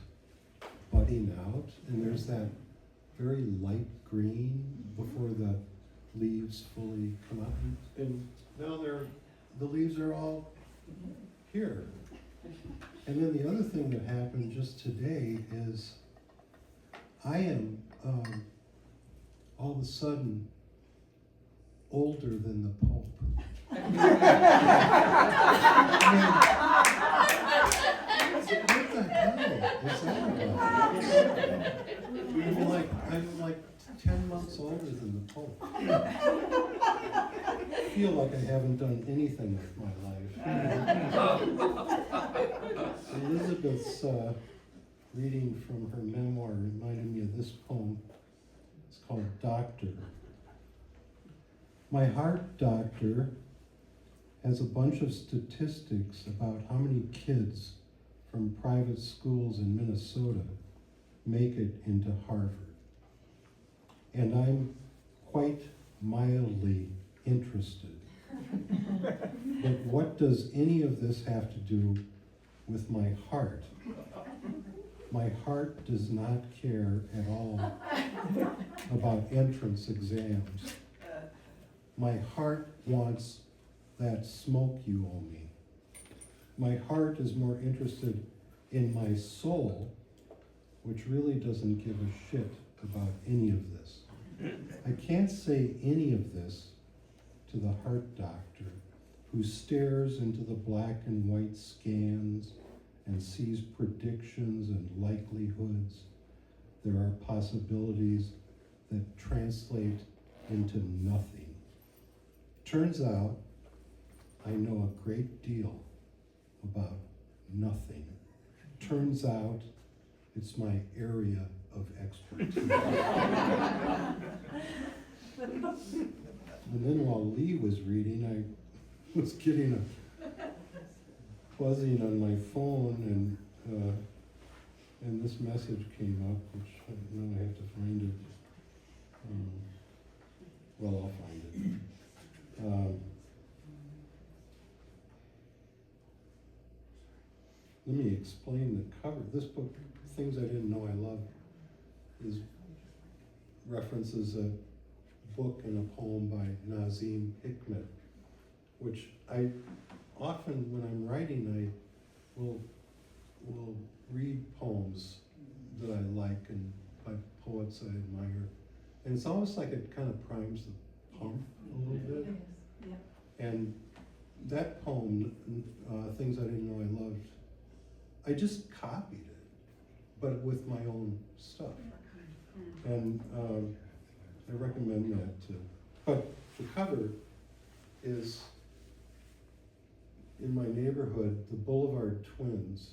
E: budding out, and there's that very light green before the leaves fully come out. And now the leaves are all here. And then the other thing that happened just today is I am all of a sudden older than the Pope. What the hell is that about? I'm like 10 months older than the Pope. I feel like I haven't done anything with my life. Elizabeth's reading from her memoir reminded me of this poem. It's called Doctor. My heart doctor has a bunch of statistics about how many kids from private schools in Minnesota make it into Harvard. And I'm quite mildly interested. But what does any of this have to do with my heart? My heart does not care at all about entrance exams. My heart wants that smoke you owe me. My heart is more interested in my soul, which really doesn't give a shit about any of this. I can't say any of this to the heart doctor who stares into the black and white scans and sees predictions and likelihoods. There are possibilities that translate into nothing. Turns out, I know a great deal about nothing. Turns out, it's my area of expertise. And then while Lee was reading, I was getting a buzzing on my phone, and this message came up, which now I have to find it. Well, I'll find it. Let me explain the cover. This book, Things I Didn't Know I Loved, references a book and a poem by Nazim Hikmet, which I often, when I'm writing, I will read poems that I like and by poets I admire. And it's almost like it kind of primes the pump a little bit.
C: Yeah.
E: And that poem, Things I Didn't Know I Loved, I just copied it, but with my own stuff. And I recommend that too. But the cover is, in my neighborhood, the Boulevard Twins,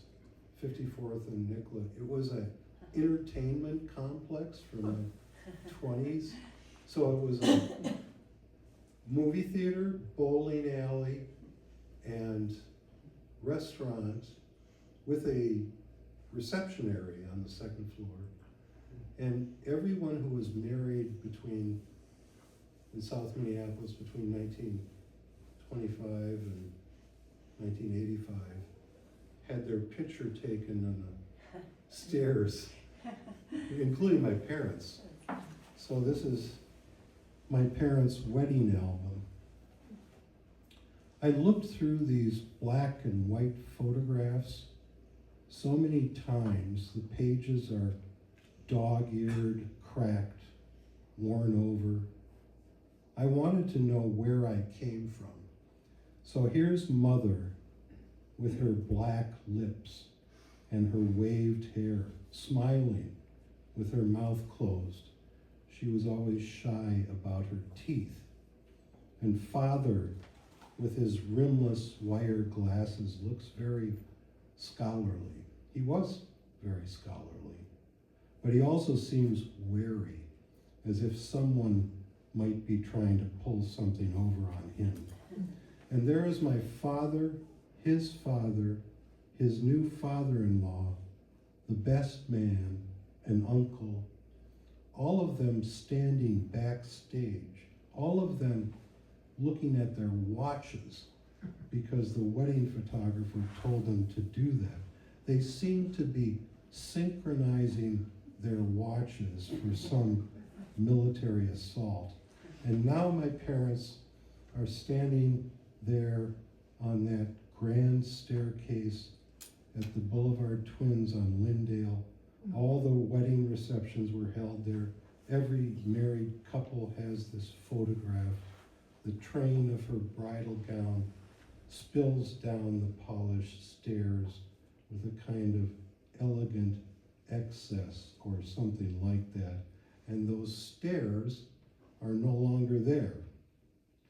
E: 54th and Nicollet. It was an entertainment complex from the 20s. So it was a movie theater, bowling alley, and restaurant with a reception area on the second floor. And everyone who was married in South Minneapolis between 1925 and 1985 had their picture taken on the stairs, including my parents. So this is my parents' wedding album. I looked through these black and white photographs so many times. The pages are dog-eared, cracked, worn over. I wanted to know where I came from. So here's Mother with her black lips and her waved hair, smiling with her mouth closed. She was always shy about her teeth. And Father, with his rimless wire glasses, looks very scholarly. He was very scholarly. But he also seems wary, as if someone might be trying to pull something over on him. And there is my father, his new father-in-law, the best man, an uncle, all of them standing backstage, all of them looking at their watches because the wedding photographer told them to do that. They seem to be synchronizing their watches for some military assault. And now my parents are standing there on that grand staircase at the Boulevard Twins on Lyndale. All the wedding receptions were held there. Every married couple has this photograph. The train of her bridal gown spills down the polished stairs with a kind of elegant excess or something like that. And those stairs are no longer there.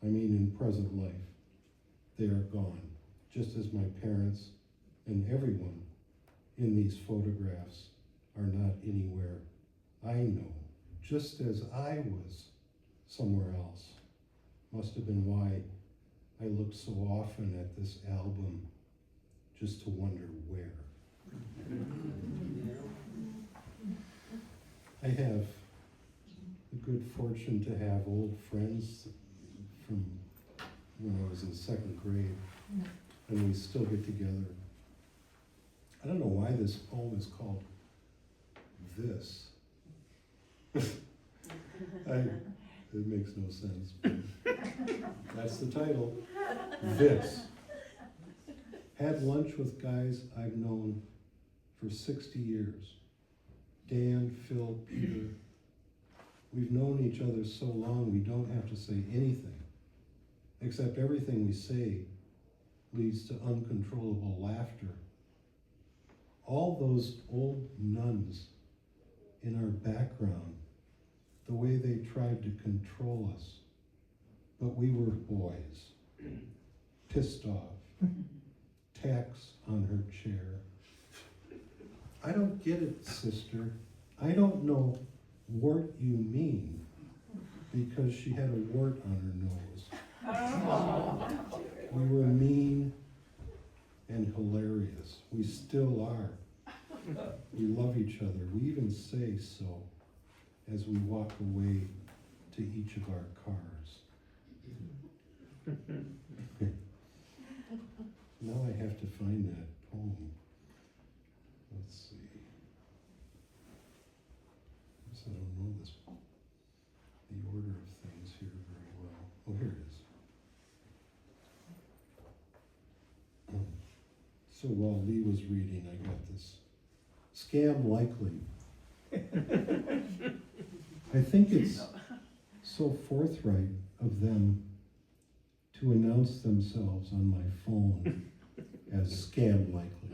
E: I mean, in present life, they are gone, just as my parents and everyone in these photographs are not anywhere I know, just as I was somewhere else. Must have been why I looked so often at this album, just to wonder where. I have the good fortune to have old friends from when I was in second grade, and we still get together. I don't know why this poem is called This. It makes no sense, but that's the title. This. Had lunch with guys I've known for 60 years. Dan, Phil, Peter. We've known each other so long we don't have to say anything, except everything we say leads to uncontrollable laughter. All those old nuns in our background, the way they tried to control us, but we were boys, pissed off, tacks on her chair. I don't get it, sister. I don't know what you mean, because she had a wart on her nose. We were mean and hilarious. We still are. We love each other. We even say so as we walk away to each of our cars. Now I have to find that poem. Let's see. Guess I don't know this, the order of things here very well. Oh, here it is. So while Lee was reading, I got this. Scam likely. I think it's so forthright of them to announce themselves on my phone as scam likely.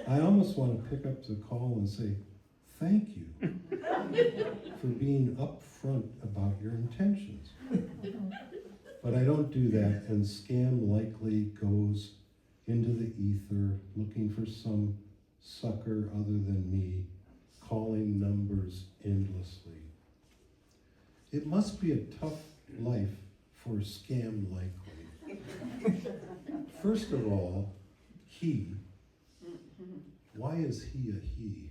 E: I almost want to pick up the call and say, thank you for being upfront about your intentions. But I don't do that, and scam likely goes into the ether looking for some sucker other than me, calling numbers endlessly. It must be a tough life for scam likely. First of all, he. Why is he a he?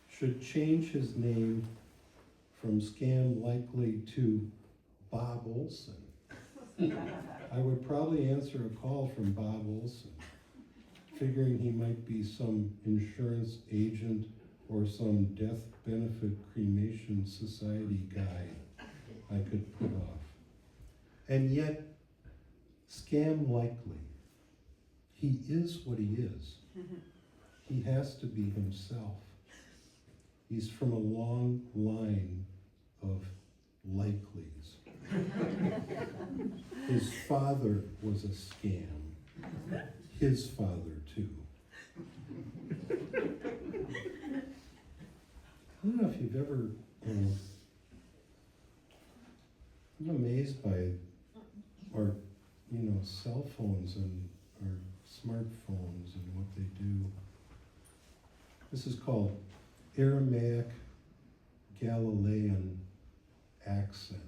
E: Should change his name from scam likely to Bob Olson. I would probably answer a call from Bob Olson, figuring he might be some insurance agent or some death benefit cremation society guy I could put off. And yet, scam likely. He is what he is. He has to be himself. He's from a long line of likelies. His father was a scam. His father, too. I don't know if you've ever, I'm amazed by our, cell phones and our smartphones and what they do. This is called Aramaic Galilean accent.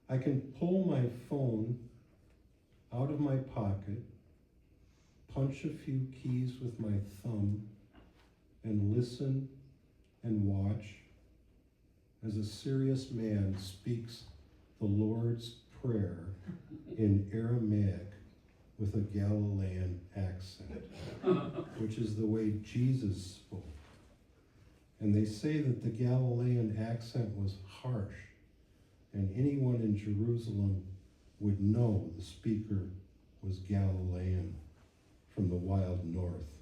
E: I can pull my phone out of my pocket, punch a few keys with my thumb, and listen and watch as a serious man speaks the Lord's Prayer in Aramaic with a Galilean accent, which is the way Jesus spoke. And they say that the Galilean accent was harsh, and anyone in Jerusalem would know the speaker was Galilean from the wild north,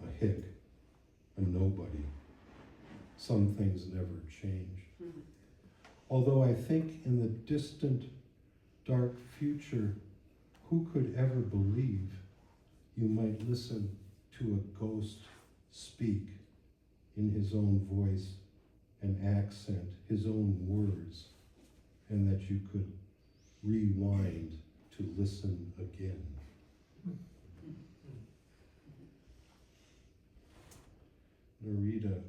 E: a hick, a nobody. Some things never change. Although I think in the distant, dark future, who could ever believe you might listen to a ghost speak in his own voice and accent, his own words, and that you could rewind to listen again. Narita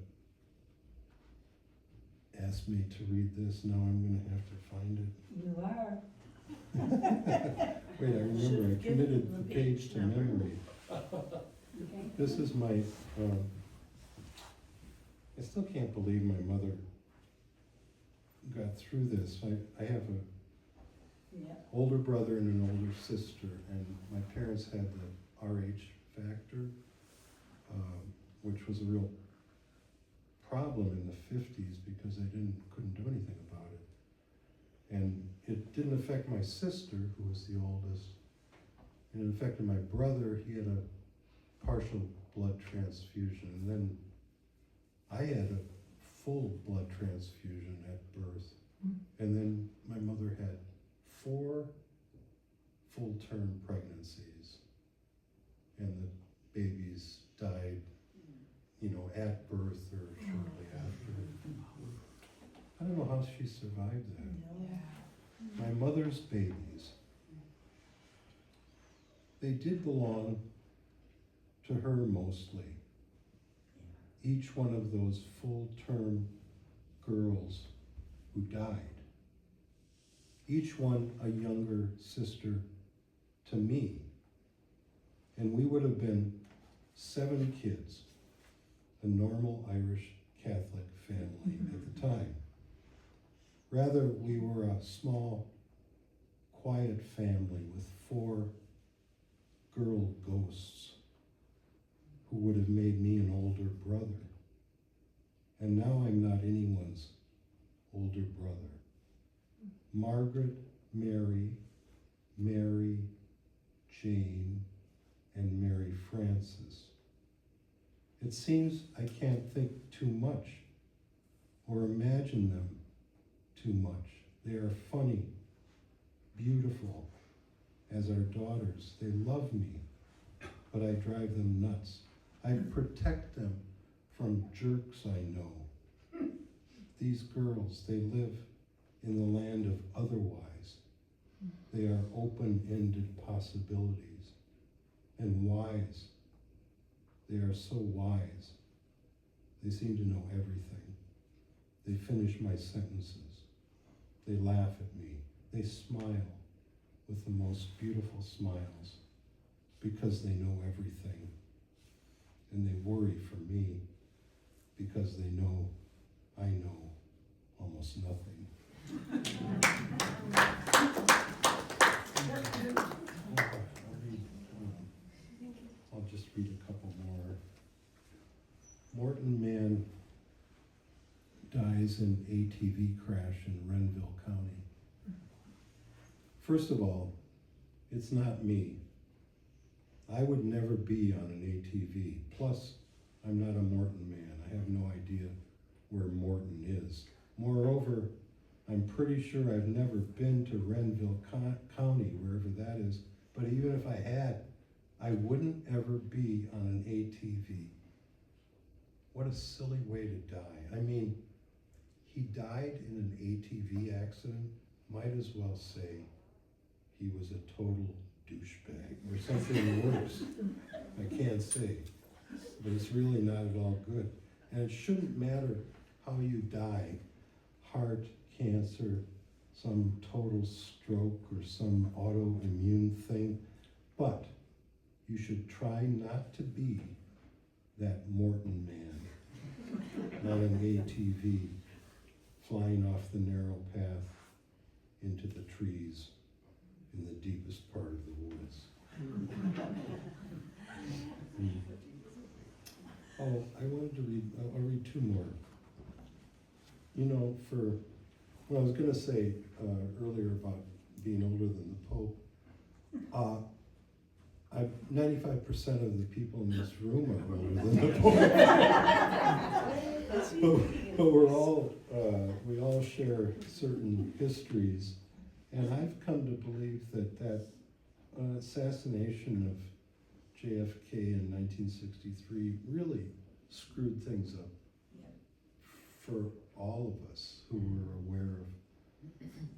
E: asked me to read this. Now I'm going to have to find it.
C: You are.
E: Wait, I remember I committed the page to memory.
C: Okay.
E: This is my, I still can't believe my mother got through this. I have a older brother and an older sister, and my parents had the RH factor, which was a real problem in the 50s because they couldn't do anything about it. And it didn't affect my sister, who was the oldest, And it affected my brother. He had a partial blood transfusion. And then I had a full blood transfusion at birth. And then my mother had 4 full-term pregnancies. And the babies died, you know, at birth or shortly after. I don't know how she survived that. My mother's babies, they did belong to her mostly. Each one of those full-term girls who died, each one a younger sister to me. And we would have been 7 kids, a normal Irish Catholic family at the time. Rather, we were a small, quiet family with 4 girl ghosts who would have made me an older brother. And now I'm not anyone's older brother. Margaret, Mary, Mary, Jane, and Mary Frances. It seems I can't think too much or imagine them too much. They are funny, beautiful, as our daughters. They love me, but I drive them nuts. I protect them from jerks I know. These girls, they live in the land of otherwise. They are open-ended possibilities and wise. They are so wise. They seem to know everything. They finish my sentences. They laugh at me. They smile with the most beautiful smiles because they know everything. And they worry for me because they know I know almost nothing. I'll just read a couple more. Morton man dies in ATV crash in Renville County. First of all, it's not me. I would never be on an ATV. Plus, I'm not a Morton man. I have no idea where Morton is. Moreover, I'm pretty sure I've never been to Renville County, wherever that is. But even if I had, I wouldn't ever be on an ATV. What a silly way to die. I mean, he died in an ATV accident. Might as well say he was a total douchebag or something worse. I can't say, but it's really not at all good. And it shouldn't matter how you die, heart, cancer, some total stroke or some autoimmune thing, but you should try not to be that Morton man on an ATV flying off the narrow path into the trees in the deepest part of the woods. Oh, I wanted to read, I'll read 2 more. You know, I was going to say earlier about being older than the Pope. 95% of the people in this room are older than the Pope. but we're all, we all share certain histories. And I've come to believe that assassination of JFK in 1963 really screwed things up for all of us who were aware of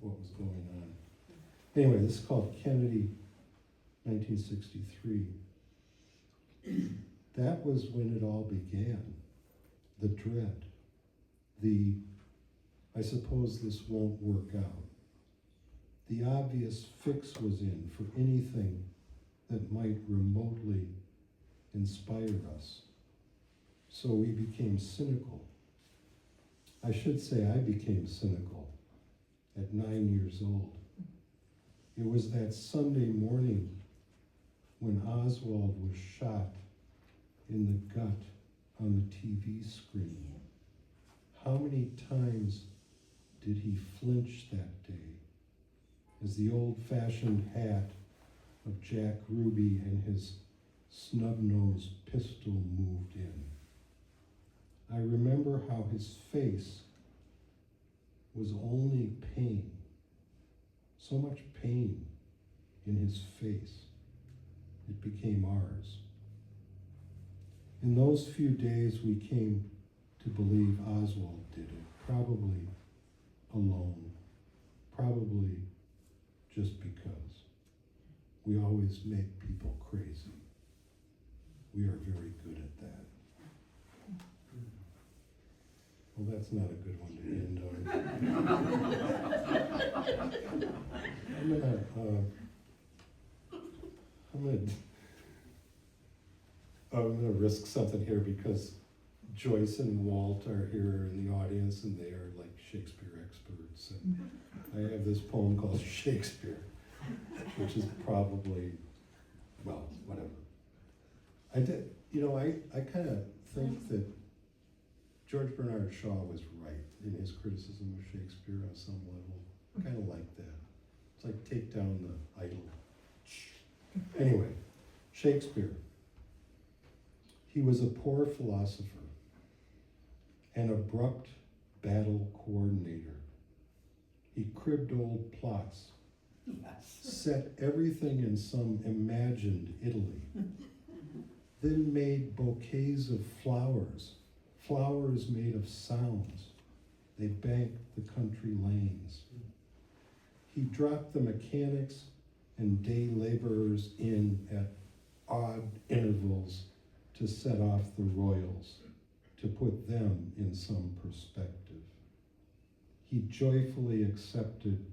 E: what was going on. Anyway, this is called Kennedy, 1963. That was when it all began. The dread. I suppose this won't work out. The obvious fix was in for anything that might remotely inspire us. So we became cynical. I should say I became cynical at 9 years old. It was that Sunday morning when Oswald was shot in the gut on the TV screen. How many times did he flinch that day as the old-fashioned hat of Jack Ruby and his snub-nosed pistol moved in. I remember how his face was only pain, so much pain in his face. It became ours. In those few days, we came to believe Oswald did it, probably alone, probably just because. We always make people crazy. We are very good at that. Well, that's not a good one to end on. I'm gonna risk something here because Joyce and Walt are here in the audience and they are like Shakespeare experts. And I have this poem called Shakespeare, which is probably, well, whatever. I kind of think that George Bernard Shaw was right in his criticism of Shakespeare on some level. I kind of like that. It's like take down the idol. Anyway, Shakespeare. He was a poor philosopher, an abrupt battle coordinator. He cribbed old plots, set everything in some imagined Italy, then made bouquets of flowers, flowers made of sounds. They banked the country lanes. He dropped the mechanics and day laborers in at odd intervals to set off the royals, to put them in some perspective. He joyfully accepted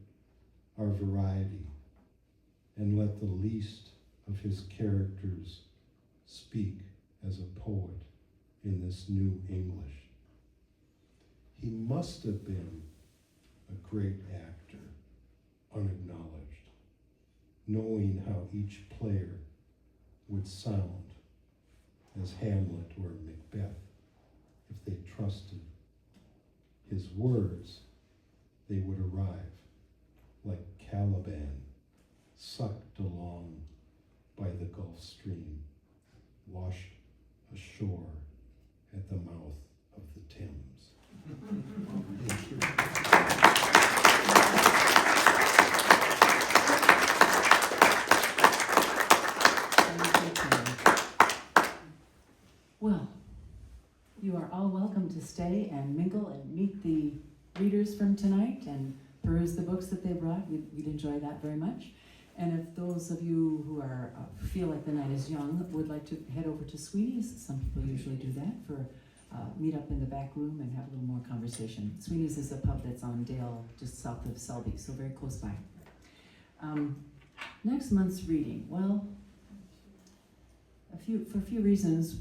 E: our variety and let the least of his characters speak as a poet in this new English. He must have been a great actor, unacknowledged, knowing how each player would sound as Hamlet or Macbeth if they trusted his words. They would arrive like Caliban, sucked along by the Gulf Stream, washed ashore at the mouth of the Thames. Thank you.
A: Well, you are all welcome to stay and mingle and meet the readers from tonight and peruse the books that they brought. We'd enjoy that very much. And if those of you who are feel like the night is young would like to head over to Sweeney's, some people usually do that for meet up in the back room and have a little more conversation. Sweeney's is a pub that's on Dale, just south of Selby, so very close by. Next month's reading, well, for a few reasons,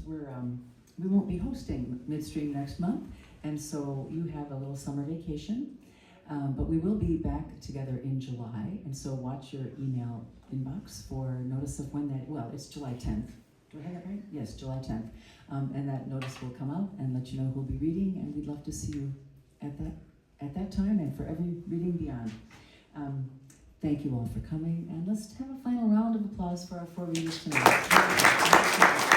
A: we won't be hosting Midstream next month, and so you have a little summer vacation, but we will be back together in July, and so watch your email inbox for notice of when that, well, it's July 10th. Do I have that right? Yes, July 10th. And that notice will come out and let you know who'll be reading, and we'd love to see you at that time and for every reading beyond. Thank you all for coming, and let's have a final round of applause for our 4 readers tonight.